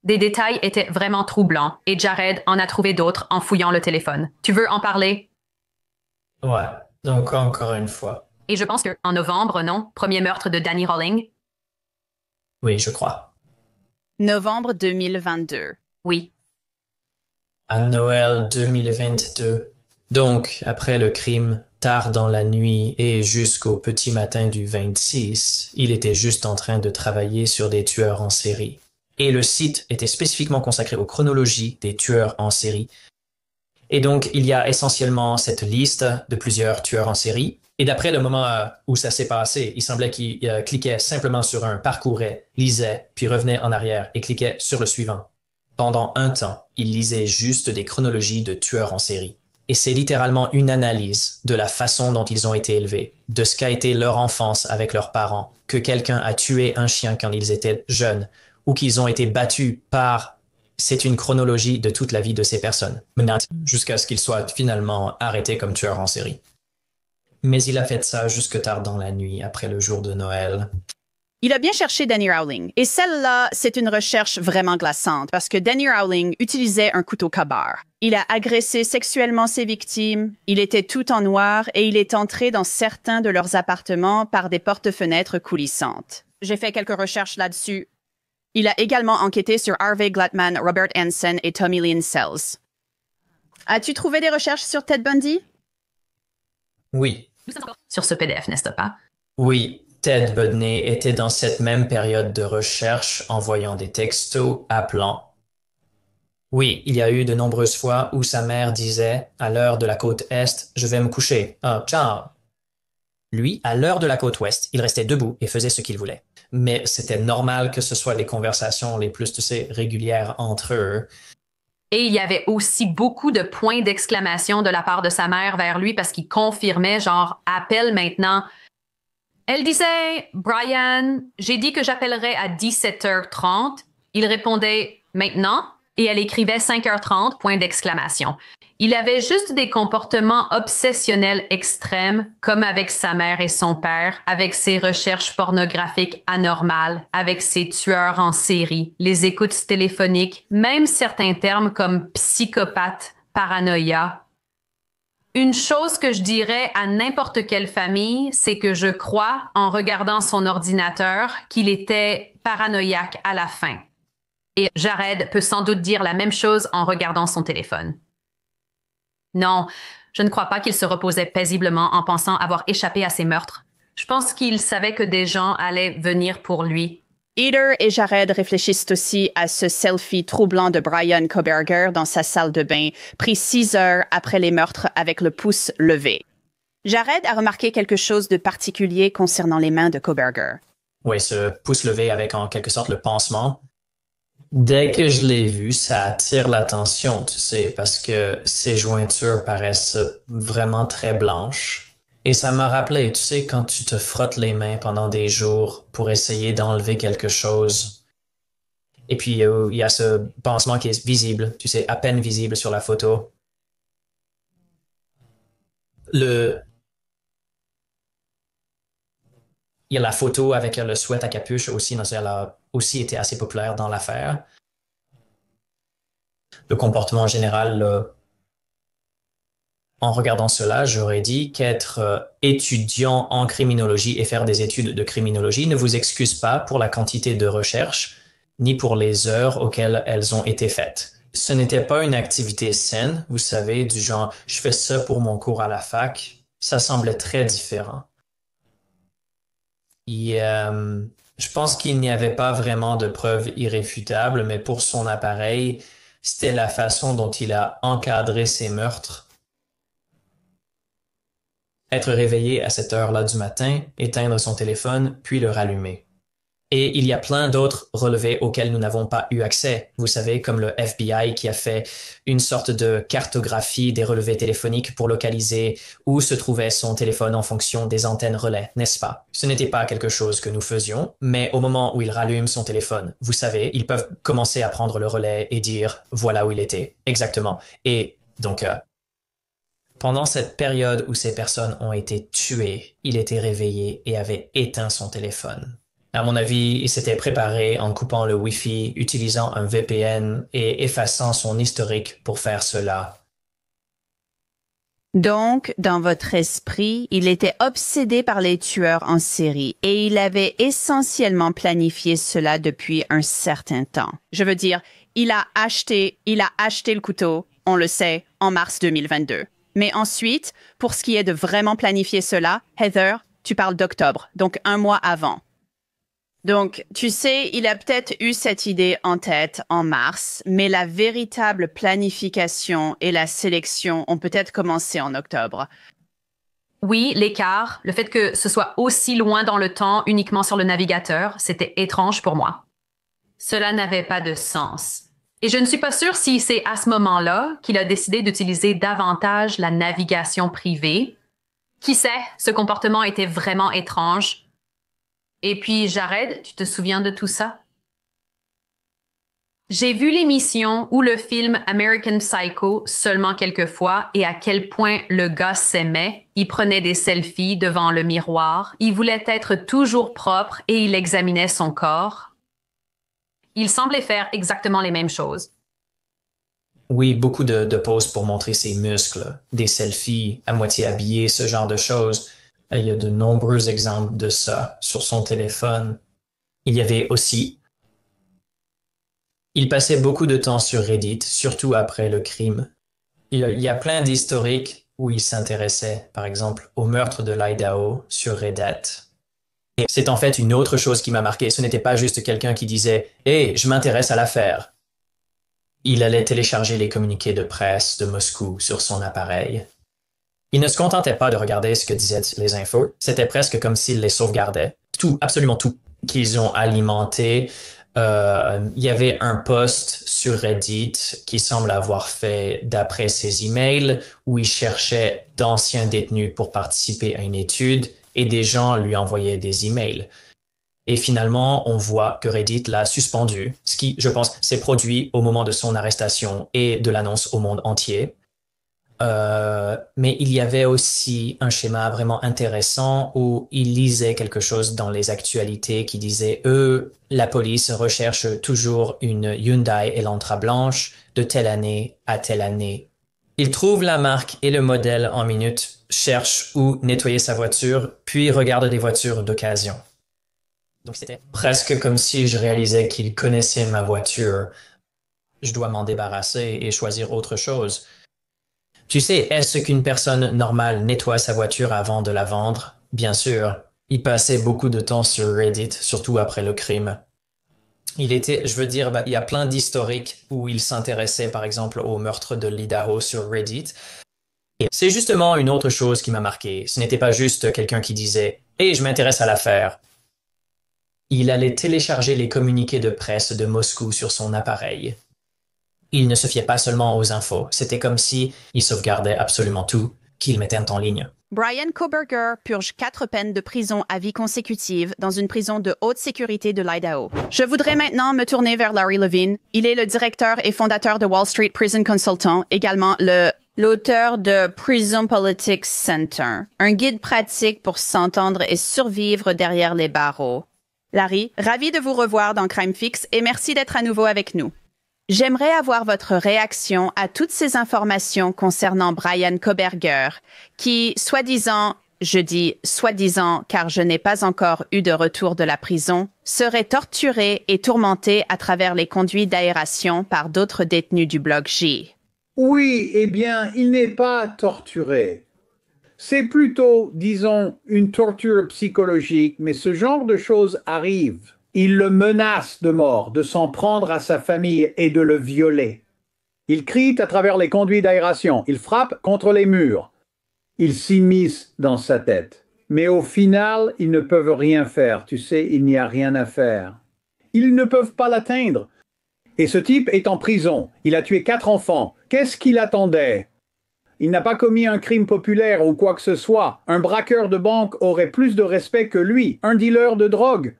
S10: Des détails étaient vraiment troublants et Jared en a trouvé d'autres en fouillant le téléphone. Tu veux en parler?
S1: Ouais, donc encore une fois.
S10: Et je pense qu'en novembre, non? Premier meurtre de Danny Rowling?
S1: Oui, je crois.
S2: Novembre 2022.
S10: Oui.
S1: À Noël 2022. Donc, après le crime, tard dans la nuit et jusqu'au petit matin du 26, il était juste en train de travailler sur des tueurs en série. Et le site était spécifiquement consacré aux chronologies des tueurs en série. Et donc, il y a essentiellement cette liste de plusieurs tueurs en série. Et d'après le moment où ça s'est passé, il semblait qu'il cliquait simplement sur un, parcourait, lisait, puis revenait en arrière et cliquait sur le suivant. Pendant un temps, il lisait juste des chronologies de tueurs en série. Et c'est littéralement une analyse de la façon dont ils ont été élevés, de ce qu'a été leur enfance avec leurs parents, que quelqu'un a tué un chien quand ils étaient jeunes, ou qu'ils ont été battus par... C'est une chronologie de toute la vie de ces personnes, jusqu'à ce qu'ils soient finalement arrêtés comme tueurs en série. Mais il a fait ça jusque tard dans la nuit, après le jour de Noël.
S2: Il a bien cherché Danny Rowling. Et celle-là, c'est une recherche vraiment glaçante parce que Danny Rowling utilisait un couteau Ka-Bar. Il a agressé sexuellement ses victimes, il était tout en noir et il est entré dans certains de leurs appartements par des porte-fenêtres coulissantes. J'ai fait quelques recherches là-dessus. Il a également enquêté sur Harvey Glatman, Robert Hansen et Tommy Lynn Sells. As-tu trouvé des recherches sur Ted Bundy?
S1: Oui.
S10: Sur ce PDF, n'est-ce pas?
S1: Oui. Ted Bundy était dans cette même période de recherche, envoyant des textos, appelant. Oui, il y a eu de nombreuses fois où sa mère disait, à l'heure de la côte Est, je vais me coucher. Ah, ciao. Lui, à l'heure de la côte Ouest, il restait debout et faisait ce qu'il voulait. Mais c'était normal que ce soit les conversations les plus, régulières entre eux.
S10: Et il y avait aussi beaucoup de points d'exclamation de la part de sa mère vers lui parce qu'il confirmait, genre, appelle maintenant. Elle disait, Brian, j'ai dit que j'appellerais à 17h30. Il répondait, maintenant? Et elle écrivait 5h30, point d'exclamation. Il avait juste des comportements obsessionnels extrêmes, comme avec sa mère et son père, avec ses recherches pornographiques anormales, avec ses tueurs en série, les écoutes téléphoniques, même certains termes comme psychopathe, paranoïa. Une chose que je dirais à n'importe quelle famille, c'est que je crois, en regardant son ordinateur, qu'il était paranoïaque à la fin. Et Jared peut sans doute dire la même chose en regardant son téléphone. Non, je ne crois pas qu'il se reposait paisiblement en pensant avoir échappé à ses meurtres. Je pense qu'il savait que des gens allaient venir pour lui.
S2: Heather et Jared réfléchissent aussi à ce selfie troublant de Brian Koberger dans sa salle de bain, pris 6 heures après les meurtres avec le pouce levé. Jared a remarqué quelque chose de particulier concernant les mains de Koberger.
S1: Oui, ce pouce levé avec en quelque sorte le pansement. Dès que je l'ai vu, ça attire l'attention, tu sais, parce que ses jointures paraissent vraiment très blanches. Et ça m'a rappelé, tu sais, quand tu te frottes les mains pendant des jours pour essayer d'enlever quelque chose. Et puis, il y a ce pansement qui est visible, tu sais, à peine visible sur la photo. Il y a la photo avec le sweat à capuche aussi, donc elle a aussi été assez populaire dans l'affaire. Le comportement général, en regardant cela, j'aurais dit qu'être étudiant en criminologie et faire des études de criminologie ne vous excuse pas pour la quantité de recherche, ni pour les heures auxquelles elles ont été faites. Ce n'était pas une activité saine, vous savez, du genre « je fais ça pour mon cours à la fac ». Ça semblait très différent. Je pense qu'il n'y avait pas vraiment de preuves irréfutables, mais pour son appareil, c'était la façon dont il a encadré ses meurtres. Être réveillé à cette heure-là du matin, éteindre son téléphone, puis le rallumer. Et il y a plein d'autres relevés auxquels nous n'avons pas eu accès. Vous savez, comme le FBI qui a fait une sorte de cartographie des relevés téléphoniques pour localiser où se trouvait son téléphone en fonction des antennes relais, n'est-ce pas? Ce n'était pas quelque chose que nous faisions, mais au moment où il rallume son téléphone, vous savez, ils peuvent commencer à prendre le relais et dire « voilà où il était ». Exactement. Et donc, pendant cette période où ces personnes ont été tuées, il était réveillé et avait éteint son téléphone. À mon avis, il s'était préparé en coupant le Wi-Fi, utilisant un VPN et effaçant son historique pour faire cela.
S2: Donc, dans votre esprit, il était obsédé par les tueurs en série et il avait essentiellement planifié cela depuis un certain temps. Je veux dire, il a acheté le couteau, on le sait, en mars 2022. Mais ensuite, pour ce qui est de vraiment planifier cela, Heather, tu parles d'octobre, donc 1 mois avant. Donc, tu sais, il a peut-être eu cette idée en tête en mars, mais la véritable planification et la sélection ont peut-être commencé en octobre.
S10: Oui, l'écart, le fait que ce soit aussi loin dans le temps uniquement sur le navigateur, c'était étrange pour moi. Cela n'avait pas de sens. Et je ne suis pas sûre si c'est à ce moment-là qu'il a décidé d'utiliser davantage la navigation privée. Qui sait, ce comportement était vraiment étrange. Et puis, Jared, tu te souviens de tout ça? J'ai vu l'émission ou le film American Psycho seulement quelques fois et à quel point le gars s'aimait. Il prenait des selfies devant le miroir. Il voulait être toujours propre et il examinait son corps. Il semblait faire exactement les mêmes choses.
S1: Oui, beaucoup de poses pour montrer ses muscles, des selfies à moitié habillés, ce genre de choses. Il y a de nombreux exemples de ça sur son téléphone. Il y avait aussi... Il passait beaucoup de temps sur Reddit, surtout après le crime. Il y a plein d'historiques où il s'intéressait, par exemple, au meurtre de l'Idaho sur Reddit. Et c'est en fait une autre chose qui m'a marqué. Ce n'était pas juste quelqu'un qui disait « Hey, je m'intéresse à l'affaire ». Il allait télécharger les communiqués de presse de Moscou sur son appareil. Il ne se contentait pas de regarder ce que disaient les infos, c'était presque comme s'il les sauvegardait. Tout, absolument tout, qu'ils ont alimenté. Il y avait un post sur Reddit qui semble avoir fait d'après ses emails où il cherchait d'anciens détenus pour participer à une étude et des gens lui envoyaient des emails. Et finalement, on voit que Reddit l'a suspendu, ce qui, je pense, s'est produit au moment de son arrestation et de l'annonce au monde entier. Mais il y avait aussi un schéma vraiment intéressant où il lisait quelque chose dans les actualités qui disait la police recherche toujours une Hyundai Elantra blanche de telle année à telle année. Il trouve la marque et le modèle en minutes, cherche où nettoyer sa voiture, puis regarde des voitures d'occasion. Donc c'était presque comme si je réalisais qu'il connaissait ma voiture. Je dois m'en débarrasser et choisir autre chose. Tu sais, est-ce qu'une personne normale nettoie sa voiture avant de la vendre? Bien sûr. Il passait beaucoup de temps sur Reddit, surtout après le crime. Il y a plein d'historiques où il s'intéressait, par exemple, au meurtre de l'Idaho sur Reddit. Et c'est justement une autre chose qui m'a marqué. Ce n'était pas juste quelqu'un qui disait « Hey, je m'intéresse à l'affaire ». Il allait télécharger les communiqués de presse de Moscou sur son appareil. Il ne se fiait pas seulement aux infos. C'était comme si il sauvegardait absolument tout qu'il mettait en ligne.
S2: Brian Kohberger purge 4 peines de prison à vie consécutive dans une prison de haute sécurité de l'Idaho. Je voudrais maintenant me tourner vers Larry Levine. Il est le directeur et fondateur de Wall Street Prison Consultant, également le l'auteur de Prison Politics Center, un guide pratique pour s'entendre et survivre derrière les barreaux. Larry, ravi de vous revoir dans Crime Fix et merci d'être à nouveau avec nous. J'aimerais avoir votre réaction à toutes ces informations concernant Bryan Kohberger, qui, soi-disant, je dis soi-disant car je n'ai pas encore eu de retour de la prison, serait torturé et tourmenté à travers les conduits d'aération par d'autres détenus du bloc J.
S11: Oui, eh bien, il n'est pas torturé. C'est plutôt, disons, une torture psychologique, mais ce genre de choses arrive. Il le menace de mort, de s'en prendre à sa famille et de le violer. Il crie à travers les conduits d'aération, il frappe contre les murs. Il s'immisce dans sa tête. Mais au final, ils ne peuvent rien faire. Tu sais, il n'y a rien à faire. Ils ne peuvent pas l'atteindre. Et ce type est en prison. Il a tué 4 enfants. Qu'est-ce qu'il attendait? Il n'a pas commis un crime populaire ou quoi que ce soit. Un braqueur de banque aurait plus de respect que lui, un dealer de drogue.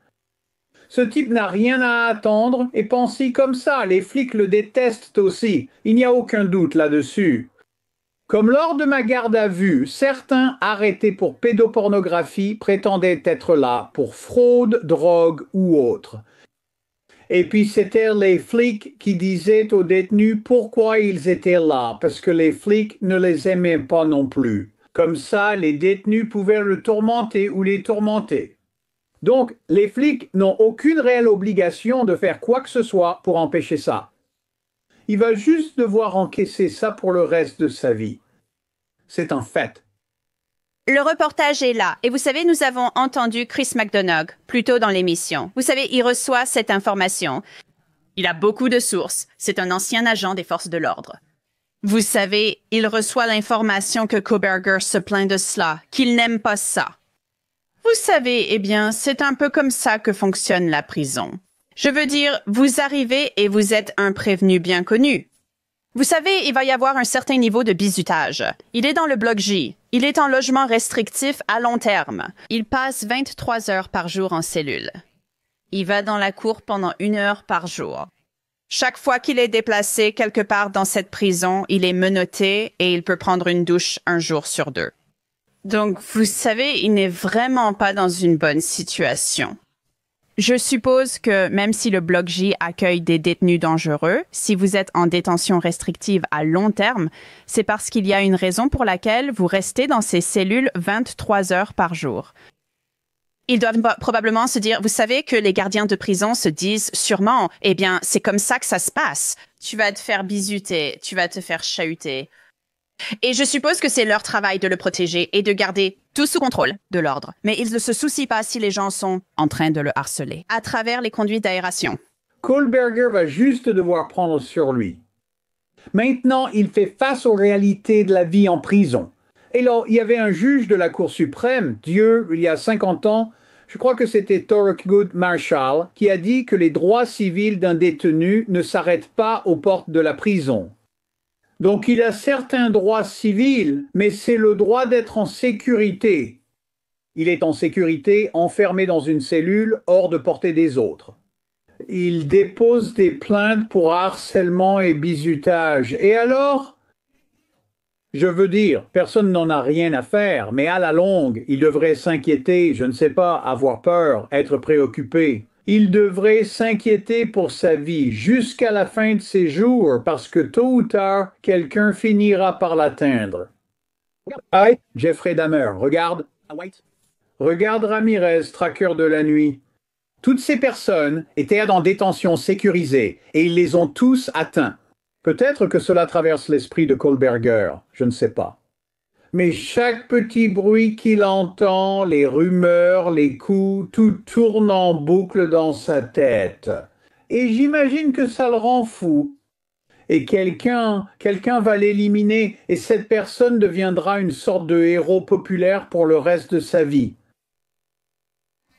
S11: Ce type n'a rien à attendre et pense-y comme ça. Les flics le détestent aussi. Il n'y a aucun doute là-dessus. Comme lors de ma garde à vue, certains arrêtés pour pédopornographie prétendaient être là pour fraude, drogue ou autre. Et puis c'étaient les flics qui disaient aux détenus pourquoi ils étaient là, parce que les flics ne les aimaient pas non plus. Comme ça, les détenus pouvaient le tourmenter ou les tourmenter. Donc, les flics n'ont aucune réelle obligation de faire quoi que ce soit pour empêcher ça. Il va juste devoir encaisser ça pour le reste de sa vie. C'est un fait.
S2: Le reportage est là, et vous savez, nous avons entendu Chris McDonough plus tôt dans l'émission. Vous savez, il reçoit cette information. Il a beaucoup de sources. C'est un ancien agent des forces de l'ordre. Vous savez, il reçoit l'information que Kohberger se plaint de cela, qu'il n'aime pas ça. Vous savez, eh bien, c'est un peu comme ça que fonctionne la prison. Je veux dire, vous arrivez et vous êtes un prévenu bien connu. Vous savez, il va y avoir un certain niveau de bizutage. Il est dans le bloc J. Il est en logement restrictif à long terme. Il passe 23 heures par jour en cellule. Il va dans la cour pendant 1 heure par jour. Chaque fois qu'il est déplacé quelque part dans cette prison, il est menotté et il peut prendre une douche 1 jour sur 2. Donc, vous savez, il n'est vraiment pas dans une bonne situation. Je suppose que même si le bloc J accueille des détenus dangereux, si vous êtes en détention restrictive à long terme, c'est parce qu'il y a une raison pour laquelle vous restez dans ces cellules 23 heures par jour. Ils doivent probablement se dire, vous savez que les gardiens de prison se disent sûrement, eh bien, c'est comme ça que ça se passe. Tu vas te faire bisuter, tu vas te faire chahuter. Et je suppose que c'est leur travail de le protéger et de garder tout sous contrôle de l'ordre. Mais ils ne se soucient pas si les gens sont en train de le harceler à travers les conduits d'aération.
S11: Kohberger va juste devoir prendre sur lui. Maintenant, il fait face aux réalités de la vie en prison. Et là, il y avait un juge de la Cour suprême, Dieu, il y a 50 ans, je crois que c'était Thurgood Marshall, qui a dit que les droits civils d'un détenu ne s'arrêtent pas aux portes de la prison. Donc il a certains droits civils, mais c'est le droit d'être en sécurité. Il est en sécurité, enfermé dans une cellule, hors de portée des autres. Il dépose des plaintes pour harcèlement et bizutage. Et alors? Je veux dire, personne n'en a rien à faire, mais à la longue, il devrait s'inquiéter, je ne sais pas, avoir peur, être préoccupé. Il devrait s'inquiéter pour sa vie jusqu'à la fin de ses jours parce que tôt ou tard, quelqu'un finira par l'atteindre. Hey, Jeffrey Dahmer, regarde. Regarde Ramirez, traqueur de la nuit. Toutes ces personnes étaient en détention sécurisée et ils les ont tous atteints. Peut-être que cela traverse l'esprit de Kohberger, je ne sais pas. Mais chaque petit bruit qu'il entend, les rumeurs, les coups, tout tourne en boucle dans sa tête. Et j'imagine que ça le rend fou. Et quelqu'un va l'éliminer et cette personne deviendra une sorte de héros populaire pour le reste de sa vie.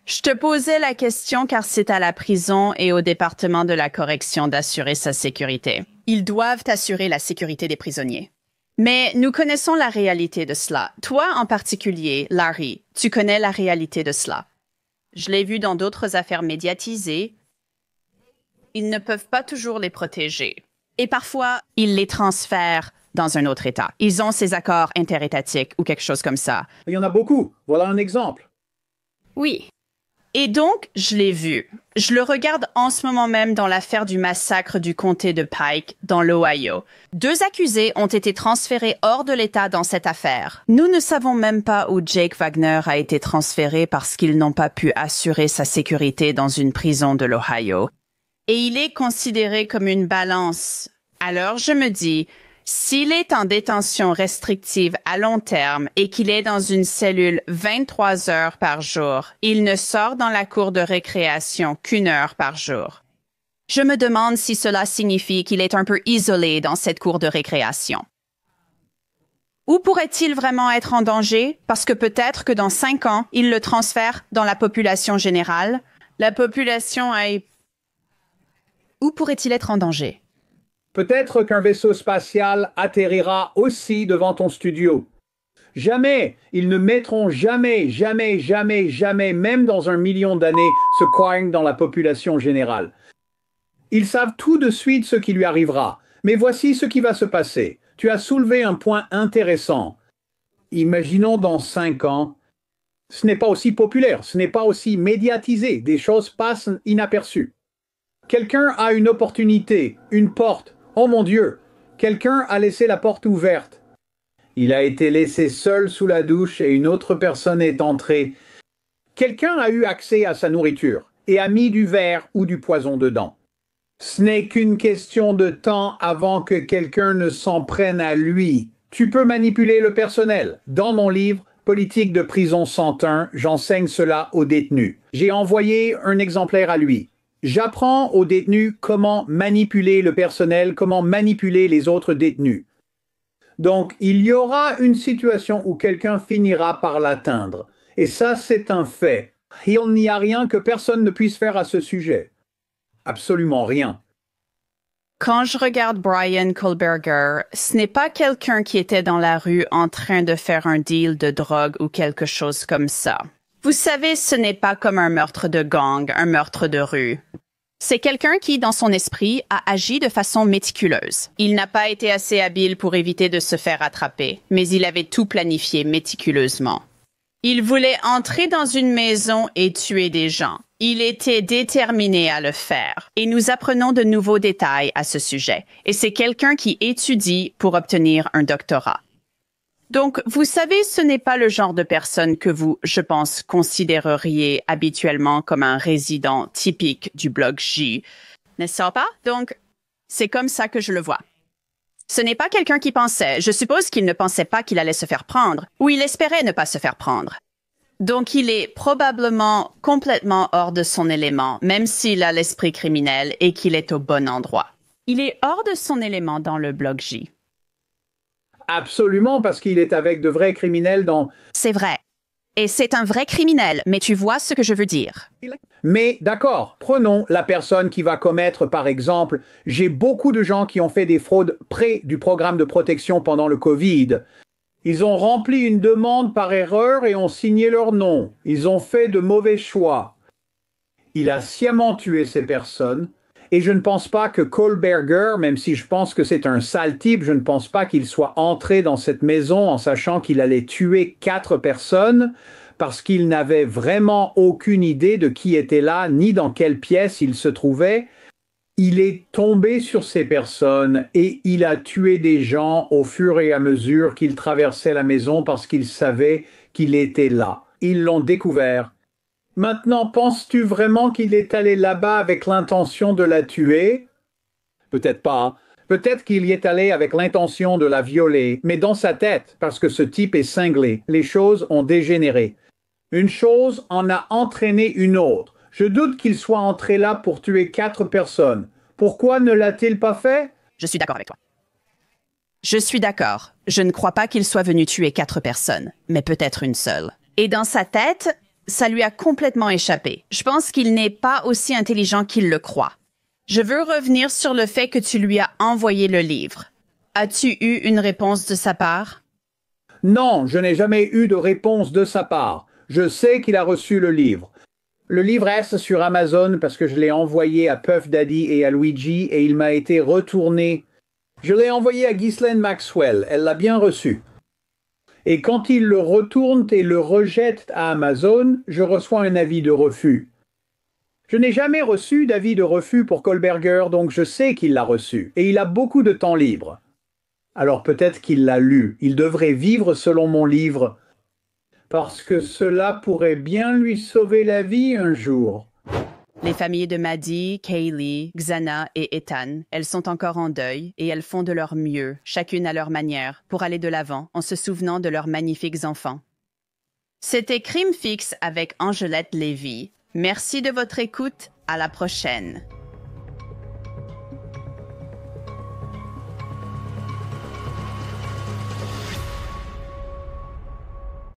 S2: Je te posais la question car c'est à la prison et au département de la correction d'assurer sa sécurité. Ils doivent assurer la sécurité des prisonniers. Mais nous connaissons la réalité de cela. Toi en particulier, Larry, tu connais la réalité de cela. Je l'ai vu dans d'autres affaires médiatisées. Ils ne peuvent pas toujours les protéger. Et parfois, ils les transfèrent dans un autre État. Ils ont ces accords interétatiques ou quelque chose comme ça.
S11: Il y en a beaucoup. Voilà un exemple.
S2: Oui. Et donc, je l'ai vu. Je le regarde en ce moment même dans l'affaire du massacre du comté de Pike, dans l'Ohio. 2 accusés ont été transférés hors de l'État dans cette affaire. Nous ne savons même pas où Jake Wagner a été transféré parce qu'ils n'ont pas pu assurer sa sécurité dans une prison de l'Ohio. Et il est considéré comme une balance. Alors, je me dis, s'il est en détention restrictive à long terme et qu'il est dans une cellule 23 heures par jour, il ne sort dans la cour de récréation qu'1 heure par jour. Je me demande si cela signifie qu'il est un peu isolé dans cette cour de récréation. Où pourrait-il vraiment être en danger? Parce que peut-être que dans 5 ans, il le transfère dans la population générale. La population a... Où pourrait-il être en danger?
S11: Peut-être qu'un vaisseau spatial atterrira aussi devant ton studio. Jamais, ils ne mettront jamais, même dans 1 million d'années, ce Quang dans la population générale. Ils savent tout de suite ce qui lui arrivera. Mais voici ce qui va se passer. Tu as soulevé un point intéressant. Imaginons dans 5 ans, ce n'est pas aussi populaire, ce n'est pas aussi médiatisé, des choses passent inaperçues. Quelqu'un a une opportunité, une porte. Oh mon Dieu, quelqu'un a laissé la porte ouverte. Il a été laissé seul sous la douche et une autre personne est entrée. Quelqu'un a eu accès à sa nourriture et a mis du verre ou du poison dedans. Ce n'est qu'une question de temps avant que quelqu'un ne s'en prenne à lui. Tu peux manipuler le personnel. Dans mon livre « Politique de prison 101 », j'enseigne cela aux détenus. J'ai envoyé un exemplaire à lui. J'apprends aux détenus comment manipuler le personnel, comment manipuler les autres détenus. Donc, il y aura une situation où quelqu'un finira par l'atteindre. Et ça, c'est un fait. Il n'y a rien que personne ne puisse faire à ce sujet. Absolument rien.
S2: Quand je regarde Brian Kohlberger, ce n'est pas quelqu'un qui était dans la rue en train de faire un deal de drogue ou quelque chose comme ça. Vous savez, ce n'est pas comme un meurtre de gang, un meurtre de rue. C'est quelqu'un qui, dans son esprit, a agi de façon méticuleuse. Il n'a pas été assez habile pour éviter de se faire attraper, mais il avait tout planifié méticuleusement. Il voulait entrer dans une maison et tuer des gens. Il était déterminé à le faire. Et nous apprenons de nouveaux détails à ce sujet. Et c'est quelqu'un qui étudie pour obtenir un doctorat. Donc, vous savez, ce n'est pas le genre de personne que vous, je pense, considéreriez habituellement comme un résident typique du bloc J. N'est-ce pas? Donc, c'est comme ça que je le vois. Ce n'est pas quelqu'un qui pensait. Je suppose qu'il ne pensait pas qu'il allait se faire prendre, ou il espérait ne pas se faire prendre. Donc, il est probablement complètement hors de son élément, même s'il a l'esprit criminel et qu'il est au bon endroit. Il est hors de son élément dans le bloc J.
S11: Absolument, parce qu'il est avec de vrais criminels dans...
S2: C'est vrai. Et c'est un vrai criminel, mais tu vois ce que je veux dire.
S11: Mais d'accord, prenons la personne qui va commettre, par exemple, j'ai beaucoup de gens qui ont fait des fraudes près du programme de protection pendant le Covid. Ils ont rempli une demande par erreur et ont signé leur nom. Ils ont fait de mauvais choix. Il a sciemment tué ces personnes. Et je ne pense pas que Kohlberger, même si je pense que c'est un sale type, je ne pense pas qu'il soit entré dans cette maison en sachant qu'il allait tuer 4 personnes parce qu'il n'avait vraiment aucune idée de qui était là, ni dans quelle pièce il se trouvait. Il est tombé sur ces personnes et il a tué des gens au fur et à mesure qu'il traversait la maison parce qu'il savait qu'il était là. Ils l'ont découvert. Maintenant, penses-tu vraiment qu'il est allé là-bas avec l'intention de la tuer? Peut-être pas. Peut-être qu'il y est allé avec l'intention de la violer, mais dans sa tête, parce que ce type est cinglé, les choses ont dégénéré. Une chose en a entraîné une autre. Je doute qu'il soit entré là pour tuer 4 personnes. Pourquoi ne l'a-t-il pas fait?
S2: Je suis d'accord avec toi. Je suis d'accord. Je ne crois pas qu'il soit venu tuer 4 personnes, mais peut-être une seule. Et dans sa tête... ça lui a complètement échappé. Je pense qu'il n'est pas aussi intelligent qu'il le croit. Je veux revenir sur le fait que tu lui as envoyé le livre. As-tu eu une réponse de sa part?
S11: Non, je n'ai jamais eu de réponse de sa part. Je sais qu'il a reçu le livre. Le livre reste sur Amazon parce que je l'ai envoyé à Puff Daddy et à Luigi et il m'a été retourné. Je l'ai envoyé à Ghislaine Maxwell, elle l'a bien reçu. Et quand ils le retournent et le rejettent à Amazon, je reçois un avis de refus. Je n'ai jamais reçu d'avis de refus pour Kohlberger, donc je sais qu'il l'a reçu. Et il a beaucoup de temps libre. Alors peut-être qu'il l'a lu. Il devrait vivre selon mon livre, parce que cela pourrait bien lui sauver la vie un jour.
S2: Les familles de Maddie, Kaylee, Xana et Ethan, elles sont encore en deuil et elles font de leur mieux, chacune à leur manière, pour aller de l'avant en se souvenant de leurs magnifiques enfants. C'était Crime Fixe avec Angelette Lévy. Merci de votre écoute. À la prochaine.